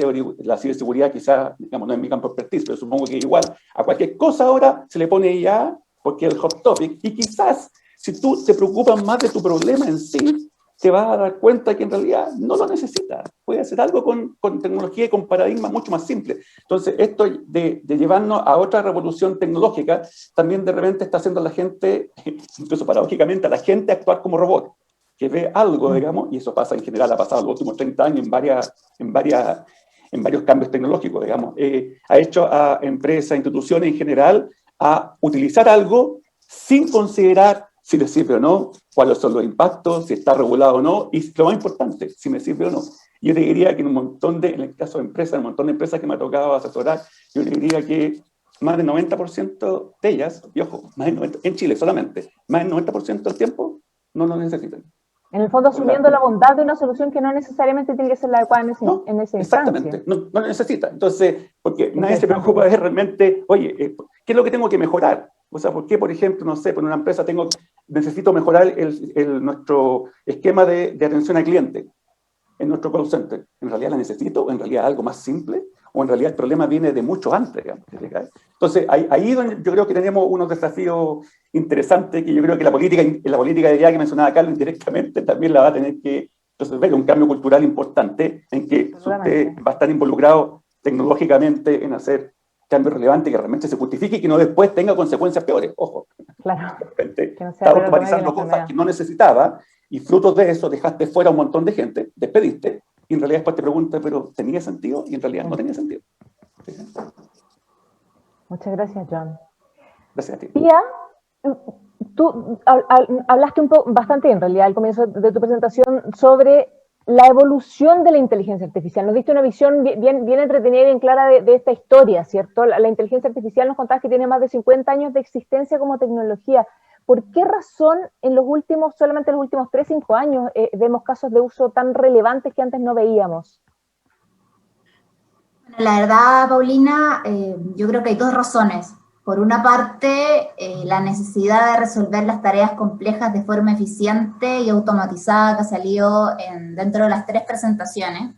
ciberseguridad quizás, digamos, no es mi campo de expertise, pero supongo que igual, a cualquier cosa ahora se le pone IA, porque es el hot topic, y quizás si tú te preocupas más de tu problema en sí, te vas a dar cuenta que en realidad no lo necesitas. Puedes hacer algo con tecnología y con paradigmas mucho más simples. Entonces, esto de llevarnos a otra revolución tecnológica, también de repente está haciendo a la gente, incluso paradójicamente, a la gente actuar como robot, que ve algo, digamos, y eso pasa en general, ha pasado en los últimos 30 años en varios cambios tecnológicos, digamos. Ha hecho a empresas, instituciones en general, a utilizar algo sin considerar si le sirve o no, cuáles son los impactos, si está regulado o no, y lo más importante, si me sirve o no. Yo te diría que en el caso de empresas, un montón de empresas que me ha tocado asesorar, yo te diría que más del 90% de ellas, y ojo, en Chile solamente, más del 90% del tiempo no lo necesitan. En el fondo, asumiendo la bondad de una solución que no necesariamente tiene que ser la adecuada en esa exactamente, instancia. no lo necesita. Entonces, porque nadie se preocupa de realmente, oye, ¿qué es lo que tengo que mejorar? O sea, ¿por qué, por ejemplo, no sé, por una empresa necesito mejorar nuestro esquema de atención al cliente en nuestro call center? ¿En realidad la necesito? ¿O en realidad algo más simple? ¿O en realidad el problema viene de mucho antes? Digamos? Entonces, ahí donde yo creo que tenemos unos desafíos interesantes que yo creo que la política de IA que mencionaba Carlos indirectamente también la va a tener que resolver. Un cambio cultural importante en que usted va a estar involucrado tecnológicamente en hacer cambios relevantes que realmente se justifique y que no después tenga consecuencias peores. Ojo, claro, de repente está automatizando cosas que no necesitaba y frutos de eso dejaste fuera a un montón de gente, despediste, y en realidad después te preguntas, ¿pero tenía sentido? Y en realidad no tenía sentido. ¿Sí? Muchas gracias, John. Gracias a ti. Pía, tú hablaste bastante en realidad al comienzo de tu presentación sobre la evolución de la inteligencia artificial. Nos diste una visión bien entretenida y bien clara de esta historia, ¿cierto? La inteligencia artificial nos contabas que tiene más de 50 años de existencia como tecnología. ¿Por qué razón solamente en los últimos 3-5 años vemos casos de uso tan relevantes que antes no veíamos? La verdad, Paulina, yo creo que hay dos razones. Por una parte, la necesidad de resolver las tareas complejas de forma eficiente y automatizada que ha salido dentro de las 3 presentaciones,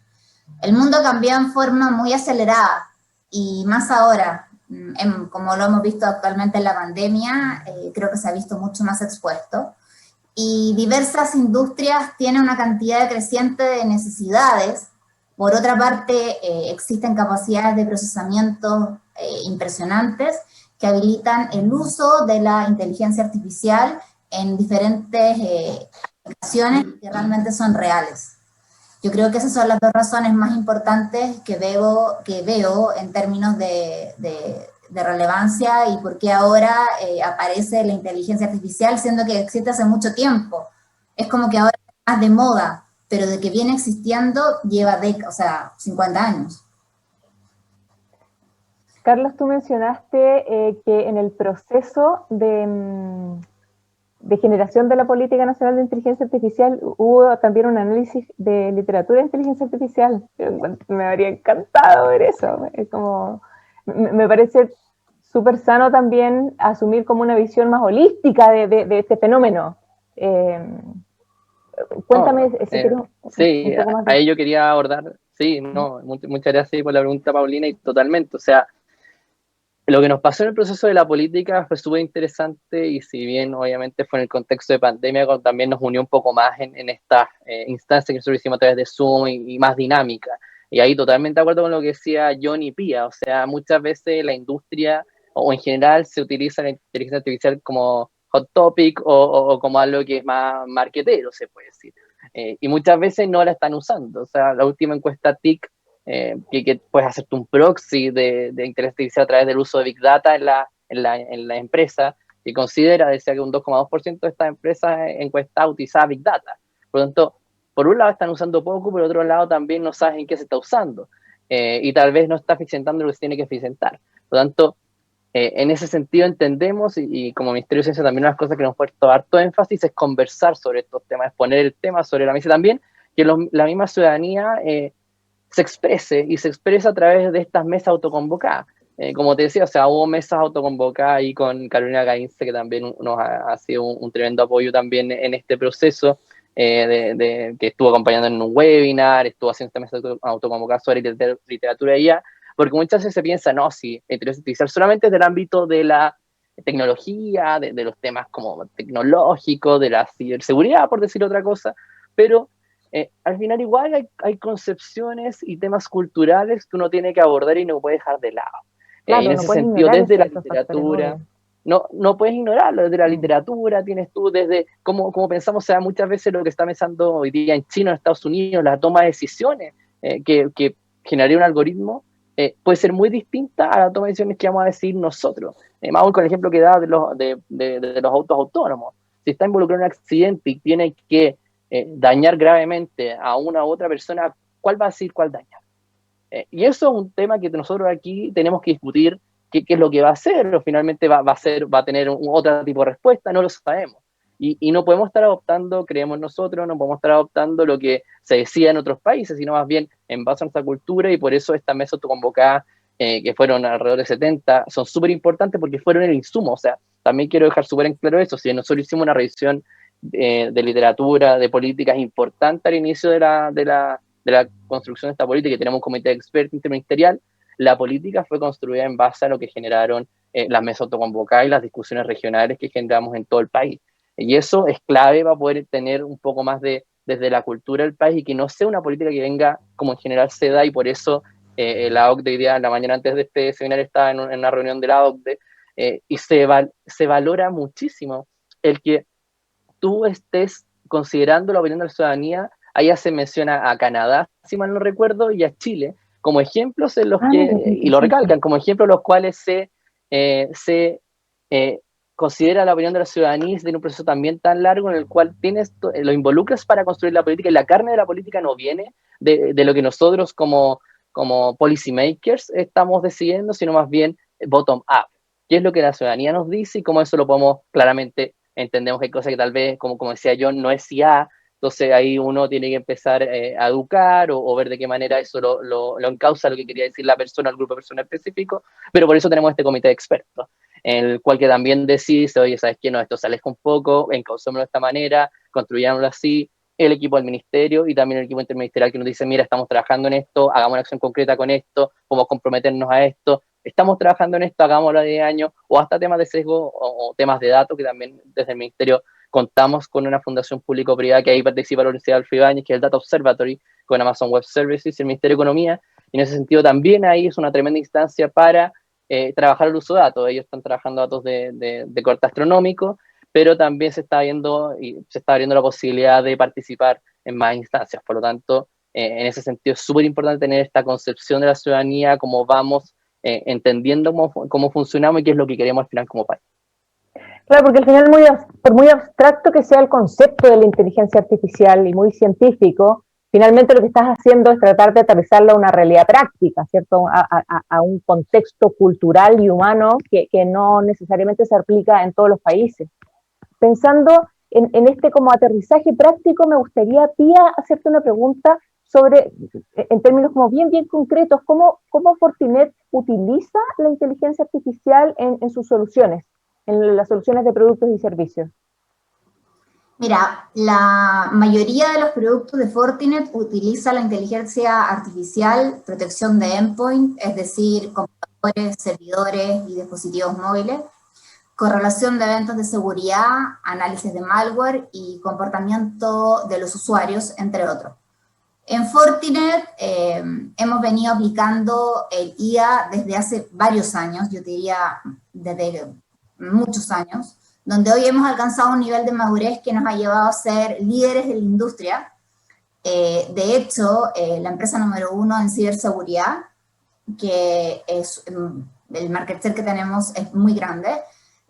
El mundo cambió en forma muy acelerada, y más ahora, como lo hemos visto actualmente en la pandemia, creo que se ha visto mucho más expuesto. Y diversas industrias tienen una cantidad creciente de necesidades. Por otra parte, existen capacidades de procesamiento impresionantes que habilitan el uso de la inteligencia artificial en diferentes aplicaciones que realmente son reales. Yo creo que esas son las dos razones más importantes que veo en términos de relevancia y por qué ahora aparece la inteligencia artificial, siendo que existe hace mucho tiempo. Es como que ahora es más de moda, pero de que viene existiendo lleva 50 años. Carlos, tú mencionaste que en el proceso de generación de la Política Nacional de Inteligencia Artificial hubo también un análisis de literatura de inteligencia artificial. Me habría encantado ver eso. Me parece súper sano también asumir como una visión más holística de este fenómeno. Cuéntame si quieres sí, un poco más ahí yo quería abordar, sí, no, muchas gracias por la pregunta, Paulina, y totalmente, o sea, lo que nos pasó en el proceso de la política fue súper interesante, y si bien obviamente fue en el contexto de pandemia, también nos unió un poco más en estas instancias que nosotros hicimos a través de Zoom y más dinámica. Y ahí totalmente de acuerdo con lo que decía Johnny Pía, o sea, muchas veces la industria o en general se utiliza la inteligencia artificial como hot topic o como algo que es más marquetero, se puede decir. Y muchas veces no la están usando. O sea, la última encuesta TIC, que puedes hacerte un proxy de inteligencia artificial a través del uso de Big Data en la empresa, que considera, decía que un 2,2% de estas empresas encuestadas utilizaba Big Data. Por lo tanto, por un lado están usando poco, por otro lado también no saben en qué se está usando. Y tal vez no está eficientando lo que se tiene que eficientar. Por lo tanto, en ese sentido entendemos, y como Ministerio de Ciencia también una de las cosas que nos hemos puesto harto énfasis es conversar sobre estos temas, es poner el tema sobre la mesa también, que la misma ciudadanía se exprese, y se expresa a través de estas mesas autoconvocadas. Como te decía, o sea, hubo mesas autoconvocadas ahí con Carolina Gainze, que también nos ha sido un tremendo apoyo también en este proceso, que estuvo acompañando en un webinar, estuvo haciendo esta mesa autoconvocada sobre literatura y IA, porque muchas veces se piensa, no, si inteligencia artificial solamente es del ámbito de la tecnología, de los temas como tecnológicos, de la ciberseguridad, por decir otra cosa, pero al final igual hay concepciones y temas culturales que uno tiene que abordar y no puede dejar de lado. Claro, En no ese puedes sentido, ignorar desde la esos factores, literatura, obvio. no puedes ignorarlo, desde la literatura tienes tú, desde como pensamos, o sea, muchas veces lo que está pensando hoy día en China, en Estados Unidos, la toma de decisiones que generaría un algoritmo, puede ser muy distinta a la toma de decisiones que vamos a decir nosotros. Más aún con el ejemplo que da de los autos autónomos. Si está involucrado en un accidente y tiene que dañar gravemente a una u otra persona, ¿cuál va a decir cuál dañar? Y eso es un tema que nosotros aquí tenemos que discutir, qué es lo que va a hacer, o finalmente va a tener otro tipo de respuesta, no lo sabemos. Y no podemos estar adoptando, creemos nosotros, no podemos estar adoptando lo que se decía en otros países, sino más bien en base a nuestra cultura, y por eso estas mesas autoconvocadas, que fueron alrededor de 70, son súper importantes porque fueron el insumo. O sea, también quiero dejar súper en claro eso, si nosotros hicimos una revisión de literatura, de políticas importante al inicio de la construcción de esta política, y tenemos un comité de expertos interministerial, la política fue construida en base a lo que generaron las mesas autoconvocadas y las discusiones regionales que generamos en todo el país. Y eso es clave para poder tener un poco más desde la cultura del país, y que no sea una política que venga como en general se da, y por eso la OCDE hoy día, en la mañana antes de este seminario, estaba en una reunión de la OCDE, y se valora muchísimo el que tú estés considerando la opinión de la ciudadanía. Ahí se menciona a Canadá, si mal no recuerdo, y a Chile, como ejemplos en los y lo recalcan, como ejemplos en los cuales se considera la opinión de la ciudadanía en un proceso también tan largo, en el cual lo involucras para construir la política, y la carne de la política no viene de lo que nosotros como policy makers estamos decidiendo, sino más bien bottom up. ¿Qué es lo que la ciudadanía nos dice y cómo eso lo podemos claramente entendemos que hay cosas que tal vez, como decía yo, no es IA? Entonces ahí uno tiene que empezar a educar o ver de qué manera eso lo encausa lo que quería decir la persona, el grupo de personas específico, pero por eso tenemos este comité de expertos, en el cual que también decide, oye, ¿sabes qué? No, esto se aleja un poco, encausémoslo de esta manera, construyámoslo así. el equipo del ministerio y también el equipo interministerial que nos dice, mira, estamos trabajando en esto, hagamos una acción concreta con esto, podemos comprometernos a esto, estamos trabajando en esto, hagámoslo a 10 años, o hasta temas de sesgo o temas de datos, que también desde el ministerio contamos con una fundación público-privada que ahí participa la Universidad Adolfo Ibáñez, que es el Data Observatory, con Amazon Web Services y el Ministerio de Economía, y en ese sentido también ahí es una tremenda instancia para trabajar el uso de datos. Ellos están trabajando datos de corte astronómico, pero también se está viendo y se está abriendo la posibilidad de participar en más instancias. Por lo tanto, en ese sentido es súper importante tener esta concepción de la ciudadanía, cómo vamos entendiendo cómo funcionamos y qué es lo que queremos al final como país. Claro, porque al final, por muy abstracto que sea el concepto de la inteligencia artificial y muy científico, finalmente lo que estás haciendo es tratar de aterrizarlo a una realidad práctica, ¿cierto? A un contexto cultural y humano que no necesariamente se aplica en todos los países. Pensando en este como aterrizaje práctico, me gustaría, Pía, hacerte una pregunta sobre, en términos como bien concretos, ¿cómo Fortinet utiliza la inteligencia artificial en sus soluciones, en las soluciones de productos y servicios? Mira, la mayoría de los productos de Fortinet utiliza la inteligencia artificial, protección de endpoint, es decir, computadores, servidores y dispositivos móviles, correlación de eventos de seguridad, análisis de malware y comportamiento de los usuarios, entre otros. En Fortinet hemos venido aplicando el IA desde hace varios años, yo diría desde muchos años, donde hoy hemos alcanzado un nivel de madurez que nos ha llevado a ser líderes de la industria. De hecho, la empresa número 1 en ciberseguridad, que es el market share que tenemos es muy grande,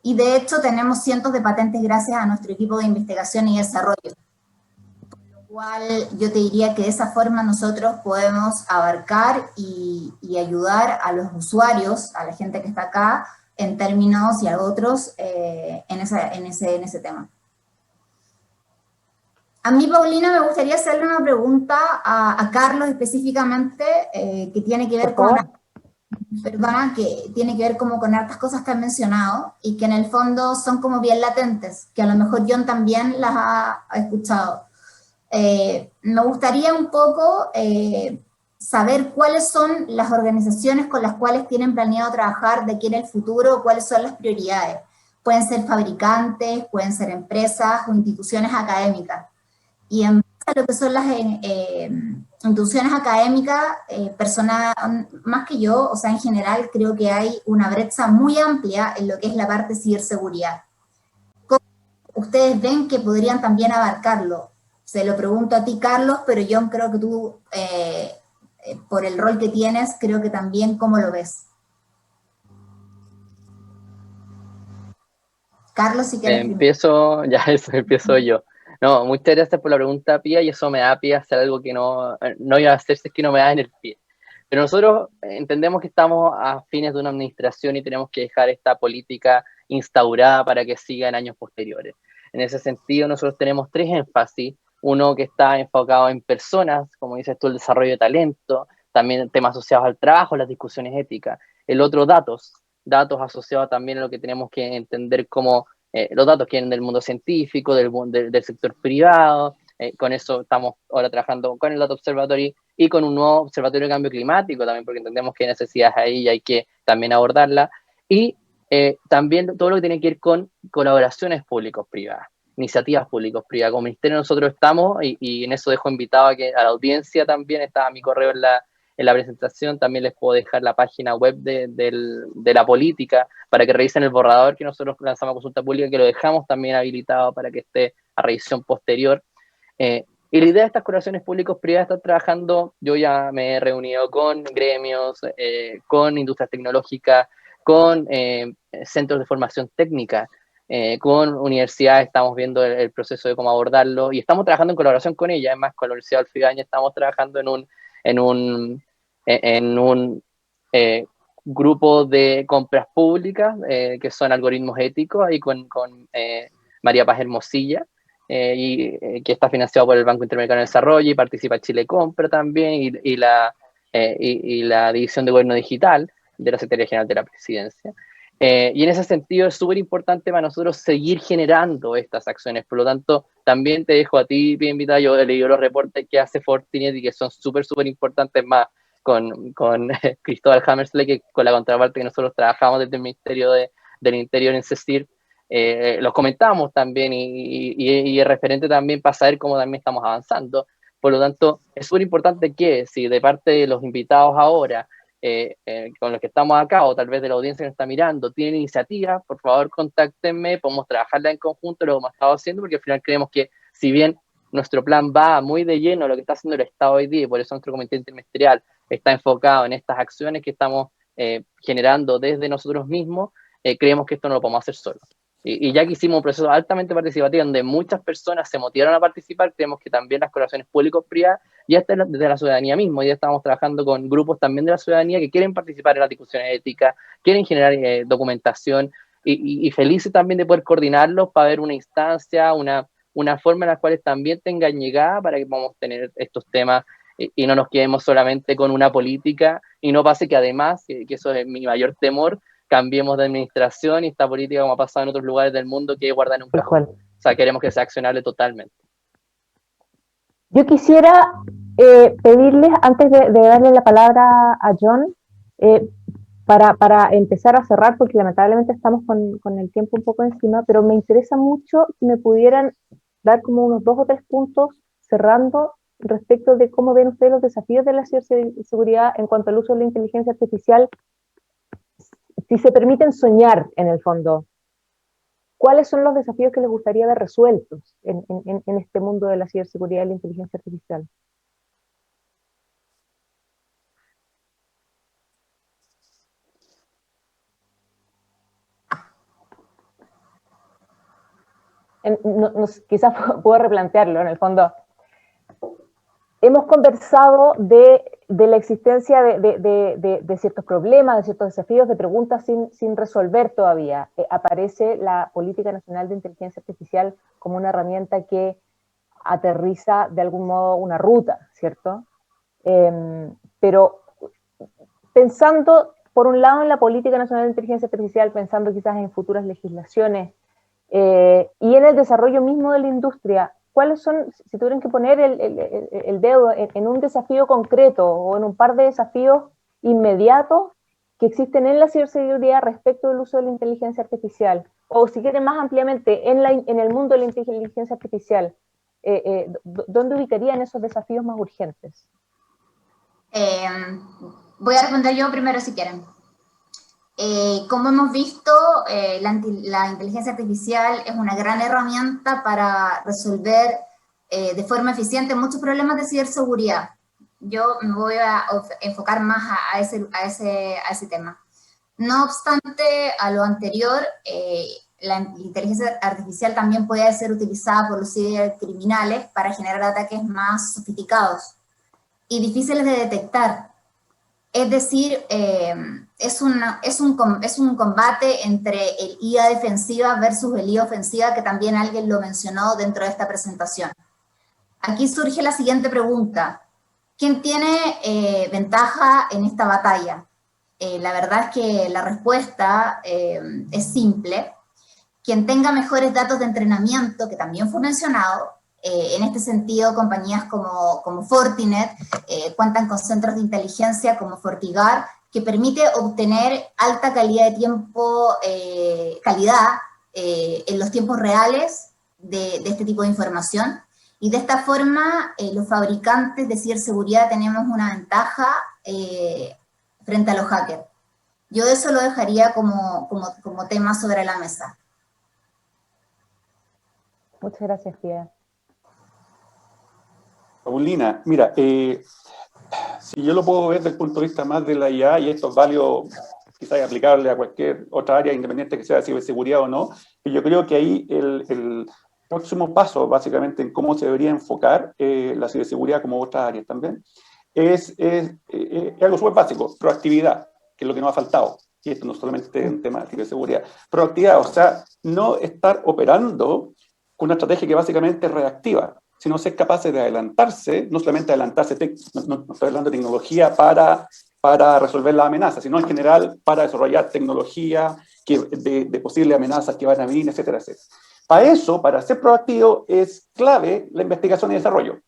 y de hecho tenemos cientos de patentes gracias a nuestro equipo de investigación y desarrollo. Por lo cual yo te diría que de esa forma nosotros podemos abarcar y ayudar a los usuarios, a la gente que está acá, en términos y a otros en ese tema. A mí, Paulina, me gustaría hacerle una pregunta a Carlos específicamente, que tiene que ver con... Perdona, que tiene que ver como con hartas cosas que han mencionado y que en el fondo son como bien latentes, que a lo mejor John también las ha escuchado. Me gustaría un poco saber cuáles son las organizaciones con las cuales tienen planeado trabajar de aquí en el futuro, cuáles son las prioridades. Pueden ser fabricantes, pueden ser empresas o instituciones académicas. Y en base a lo que son las instituciones académicas, personas más que yo, o sea, en general, creo que hay una brecha muy amplia en lo que es la parte de ciberseguridad. ¿Cómo ustedes ven que podrían también abarcarlo? Se lo pregunto a ti, Carlos, pero yo creo que tú, por el rol que tienes, creo que también, ¿cómo lo ves? Carlos, si quieres. Empiezo yo. No, muchas gracias por la pregunta, Pía, y eso me da pie a hacer algo que no iba a hacer si es que no me da en el pie. Pero nosotros entendemos que estamos a fines de una administración y tenemos que dejar esta política instaurada para que siga en años posteriores. En ese sentido, nosotros tenemos 3 énfasis. Uno que está enfocado en personas, como dices tú, el desarrollo de talento, también temas asociados al trabajo, las discusiones éticas. El otro, datos asociados también a lo que tenemos que entender como los datos que vienen del mundo científico, del sector privado. Con eso estamos ahora trabajando con el Data Observatory y con un nuevo observatorio de cambio climático también, porque entendemos que hay necesidades ahí y hay que también abordarla. Y también todo lo que tiene que ver con colaboraciones públicos-privadas, iniciativas públicos-privadas. Como ministerio nosotros estamos, y en eso dejo invitado a la audiencia también, está mi correo en la presentación, también les puedo dejar la página web de la política para que revisen el borrador que nosotros lanzamos a consulta pública, que lo dejamos también habilitado para que esté a revisión posterior. Y la idea de estas colaboraciones públicos-privadas está trabajando, yo ya me he reunido con gremios, con industrias tecnológicas, con centros de formación técnica, con universidades, estamos viendo el proceso de cómo abordarlo, y estamos trabajando en colaboración con ella. Además, con la Universidad Adolfo Ibáñez estamos trabajando en un grupo de compras públicas, que son algoritmos éticos, ahí con María Paz Hermosilla, que está financiado por el Banco Interamericano de Desarrollo, y participa Chile Compra también, y la División de Gobierno Digital de la Secretaría General de la Presidencia. Y en ese sentido es súper importante para nosotros seguir generando estas acciones. Por lo tanto, También te dejo a ti, bien invitada, yo he leído los reportes que hace Fortinet y que son súper importantes, más con Cristóbal Hammersley, que con la contraparte que nosotros trabajamos desde el Ministerio del Interior en CECIR, los comentamos también y es referente también para saber cómo también estamos avanzando. Por lo tanto, es súper importante que si de parte de los invitados ahora, con los que estamos acá, o tal vez de la audiencia que nos está mirando, tienen iniciativas, por favor contáctenme, podemos trabajarla en conjunto, lo hemos estado haciendo, porque al final creemos que si bien nuestro plan va muy de lleno a lo que está haciendo el Estado hoy día, y por eso nuestro comité interministerial está enfocado en estas acciones que estamos generando desde nosotros mismos, creemos que esto no lo podemos hacer solo. Y ya que hicimos un proceso altamente participativo donde muchas personas se motivaron a participar, creemos que también las colaboraciones público-privadas ya están desde la ciudadanía misma. Ya estamos trabajando con grupos también de la ciudadanía que quieren participar en las discusiones éticas, quieren generar documentación y felices también de poder coordinarlos para ver una instancia, una forma en la cual también tengan llegada para que podamos tener estos temas y no nos quedemos solamente con una política y no pase que además, que eso es mi mayor temor, cambiemos de administración y esta política, como ha pasado en otros lugares del mundo, que guardan en un cajón. O sea, queremos que sea accionable totalmente. Yo quisiera pedirles, antes de darle la palabra a John, para empezar a cerrar, porque lamentablemente estamos con el tiempo un poco encima, pero me interesa mucho si me pudieran dar como unos 2 o 3 puntos cerrando respecto de cómo ven ustedes los desafíos de la ciberseguridad en cuanto al uso de la inteligencia artificial. Si se permiten soñar, en el fondo, ¿cuáles son los desafíos que les gustaría ver resueltos en este mundo de la ciberseguridad y la inteligencia artificial? Quizás puedo replantearlo, en el fondo. Hemos conversado de la existencia de ciertos problemas, de ciertos desafíos, de preguntas sin resolver todavía. Aparece la Política Nacional de Inteligencia Artificial como una herramienta que aterriza de algún modo una ruta, ¿cierto? Pero pensando, por un lado, en la Política Nacional de Inteligencia Artificial, pensando quizás en futuras legislaciones y en el desarrollo mismo de la industria, ¿cuáles son, si tuvieran que poner el dedo en un desafío concreto o en un par de desafíos inmediatos que existen en la ciberseguridad respecto del uso de la inteligencia artificial? O si quieren más ampliamente, en el mundo de la inteligencia artificial, ¿dónde ubicarían esos desafíos más urgentes? Voy a responder yo primero si quieren. Como hemos visto, la inteligencia artificial es una gran herramienta para resolver de forma eficiente muchos problemas de ciberseguridad. Yo me voy a enfocar más a ese tema. No obstante, a lo anterior, la inteligencia artificial también puede ser utilizada por los cibercriminales para generar ataques más sofisticados y difíciles de detectar. Es decir, es un combate entre el IA defensiva versus el IA ofensiva, que también alguien lo mencionó dentro de esta presentación. Aquí surge la siguiente pregunta. ¿Quién tiene ventaja en esta batalla? La verdad es que la respuesta es simple. Quien tenga mejores datos de entrenamiento, que también fue mencionado. En este sentido, compañías como Fortinet cuentan con centros de inteligencia como Fortigar, que permite obtener alta calidad de tiempo, en los tiempos reales de este tipo de información. Y de esta forma, los fabricantes de ciberseguridad tenemos una ventaja frente a los hackers. Yo eso lo dejaría como tema sobre la mesa. Muchas gracias, Pia. Paulina, mira, si yo lo puedo ver desde el punto de vista más de la IA, y esto es válido quizás aplicable a cualquier otra área independiente que sea de ciberseguridad o no, yo creo que ahí el próximo paso, básicamente, en cómo se debería enfocar la ciberseguridad como otras áreas también, es algo súper básico, proactividad, que es lo que nos ha faltado. Y esto no solamente en tema de ciberseguridad. Proactividad, o sea, no estar operando con una estrategia que básicamente es reactiva, sino ser capaces de adelantarse, no solamente adelantarse, no estoy hablando de tecnología para resolver la amenaza, sino en general para desarrollar tecnología de posibles amenazas que van a venir, etcétera, etcétera. Para eso, para ser proactivo, es clave la investigación y desarrollo.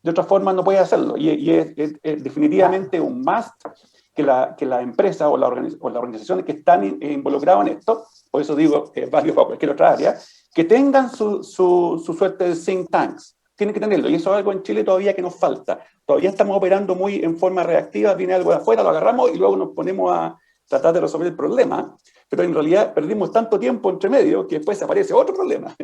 De otra forma no puede hacerlo, y es definitivamente un must que la empresa o las organizaciones que están involucradas en esto, por eso digo, es válido para cualquier otra área, que tengan su suerte de think tanks. Tienen que tenerlo, y eso es algo en Chile todavía que nos falta. Todavía estamos operando muy en forma reactiva, viene algo de afuera, lo agarramos y luego nos ponemos a tratar de resolver el problema, pero en realidad perdimos tanto tiempo entre medio que después aparece otro problema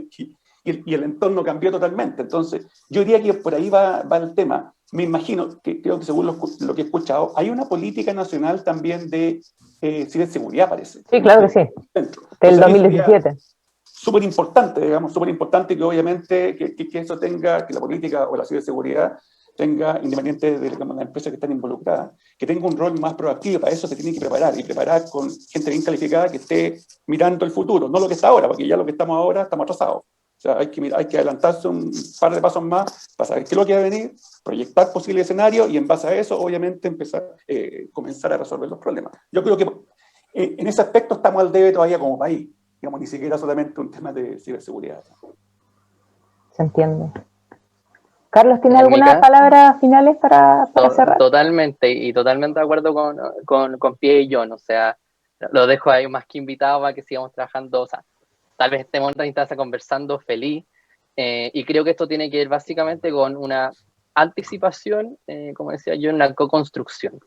y el entorno cambió totalmente. Entonces, yo diría que por ahí va el tema. Me imagino, que creo que según lo que he escuchado, hay una política nacional también de ciberseguridad, parece. Sí, claro que sí, del 2017. Súper importante, digamos, súper importante que obviamente que eso tenga, que la política o la ciberseguridad tenga, independiente de las empresas que están involucradas, que tenga un rol más proactivo. Para eso se tiene que preparar, y preparar con gente bien calificada que esté mirando el futuro, no lo que está ahora, porque ya lo que estamos ahora estamos atrasados. O sea, hay que adelantarse un par de pasos más para saber qué es lo que va a venir, proyectar posibles escenarios y en base a eso, obviamente, comenzar a resolver los problemas. Yo creo que en ese aspecto estamos al debe todavía como país, digamos, ni siquiera solamente un tema de ciberseguridad. Se entiende. Carlos, ¿tienes algunas palabras finales para cerrar? Totalmente, y totalmente de acuerdo con Pie y John. O sea, lo dejo ahí más que invitado a que sigamos trabajando, o sea, tal vez estemos en otra instancia conversando feliz, y creo que esto tiene que ver básicamente con una anticipación, como decía yo, una co-construcción.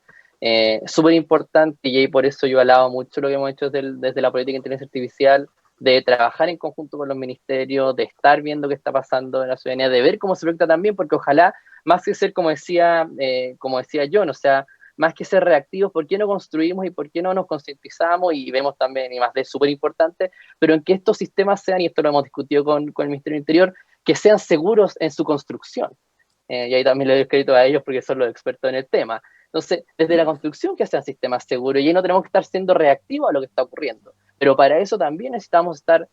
Súper importante, y por eso yo he hablado mucho lo que hemos hecho desde la política de inteligencia artificial, de trabajar en conjunto con los ministerios, de estar viendo qué está pasando en la ciudadanía, de ver cómo se proyecta también, porque ojalá, más que ser, como decía John, o sea, más que ser reactivos, ¿por qué no construimos y por qué no nos concientizamos? Y vemos también, y más de súper importante, pero en que estos sistemas sean, y esto lo hemos discutido con el Ministerio del Interior, que sean seguros en su construcción. Y ahí también le doy crédito a ellos porque son los expertos en el tema. Entonces, desde la construcción que sean sistemas seguros, y ahí no tenemos que estar siendo reactivos a lo que está ocurriendo. Pero para eso también necesitamos estar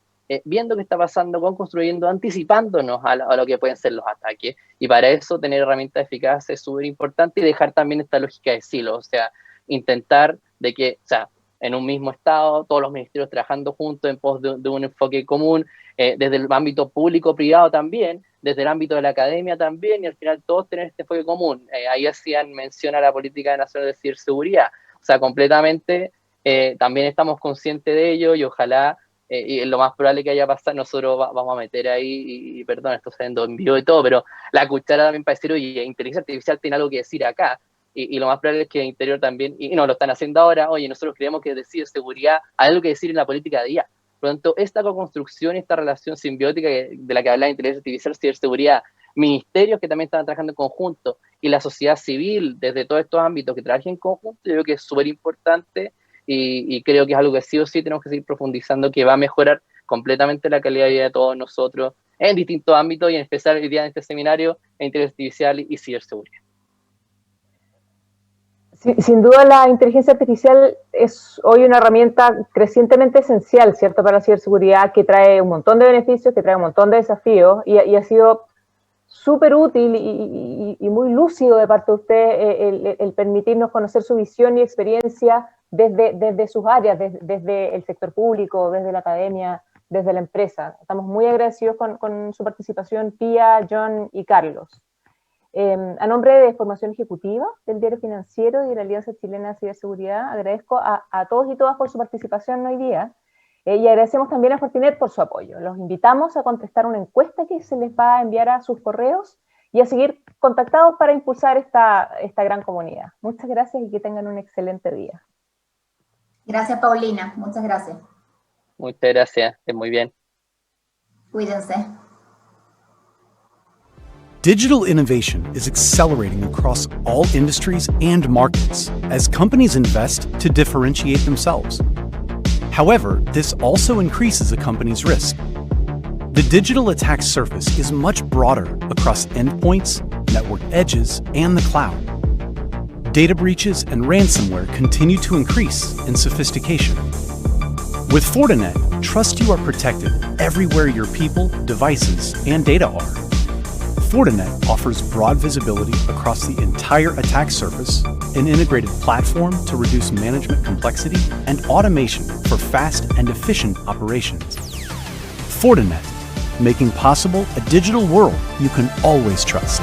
viendo qué está pasando, construyendo, anticipándonos a lo que pueden ser los ataques. Y para eso tener herramientas eficaces es súper importante, y dejar también esta lógica de silos, o sea, intentar de que, o sea, en un mismo estado, todos los ministerios trabajando juntos en pos de un enfoque común, desde el ámbito público-privado también, desde el ámbito de la academia también, y al final todos tener este enfoque común. Ahí hacían mención a la política nacional de ciberseguridad, o sea, completamente también estamos conscientes de ello, y ojalá, y lo más probable que haya pasado, nosotros vamos a meter ahí, y perdón, esto se en vivo y todo, pero la cuchara también para decir, oye, inteligencia artificial tiene algo que decir acá, y lo más probable es que el Interior también, y no, lo están haciendo ahora, oye, nosotros creemos que de ciberseguridad hay algo que decir en la política de día. Por lo tanto, esta co-construcción, esta relación simbiótica de la que hablaba inteligencia artificial, ciberseguridad, ministerios que también están trabajando en conjunto, y la sociedad civil, desde todos estos ámbitos que trabajen en conjunto, yo creo que es súper importante, y creo que es algo que sí o sí tenemos que seguir profundizando, que va a mejorar completamente la calidad de vida de todos nosotros en distintos ámbitos, y en especial hoy día en este seminario en inteligencia artificial y ciberseguridad. Sin duda la inteligencia artificial es hoy una herramienta crecientemente esencial, ¿cierto?, para la ciberseguridad, que trae un montón de beneficios, que trae un montón de desafíos, y ha sido súper útil y muy lúcido de parte de usted el permitirnos conocer su visión y experiencia desde sus áreas, desde el sector público, desde la academia, desde la empresa. Estamos muy agradecidos con su participación, Pía, John y Carlos. A nombre de Formación Ejecutiva, del Diario Financiero y de la Alianza Chilena de Ciberseguridad, agradezco a todos y todas por su participación hoy día, y agradecemos también a Fortinet por su apoyo. Los invitamos a contestar una encuesta que se les va a enviar a sus correos y a seguir contactados para impulsar esta gran comunidad. Muchas gracias y que tengan un excelente día. Gracias, Paulina. Muchas gracias. Muchas gracias. Muy bien. Cuídense. Digital innovation is accelerating across all industries and markets as companies invest to differentiate themselves. However, this also increases a company's risk. The digital attack surface is much broader across endpoints, network edges, and the cloud. Data breaches and ransomware continue to increase in sophistication. With Fortinet, trust you are protected everywhere your people, devices, and data are. Fortinet offers broad visibility across the entire attack surface, an integrated platform to reduce management complexity, and automation for fast and efficient operations. Fortinet, making possible a digital world you can always trust.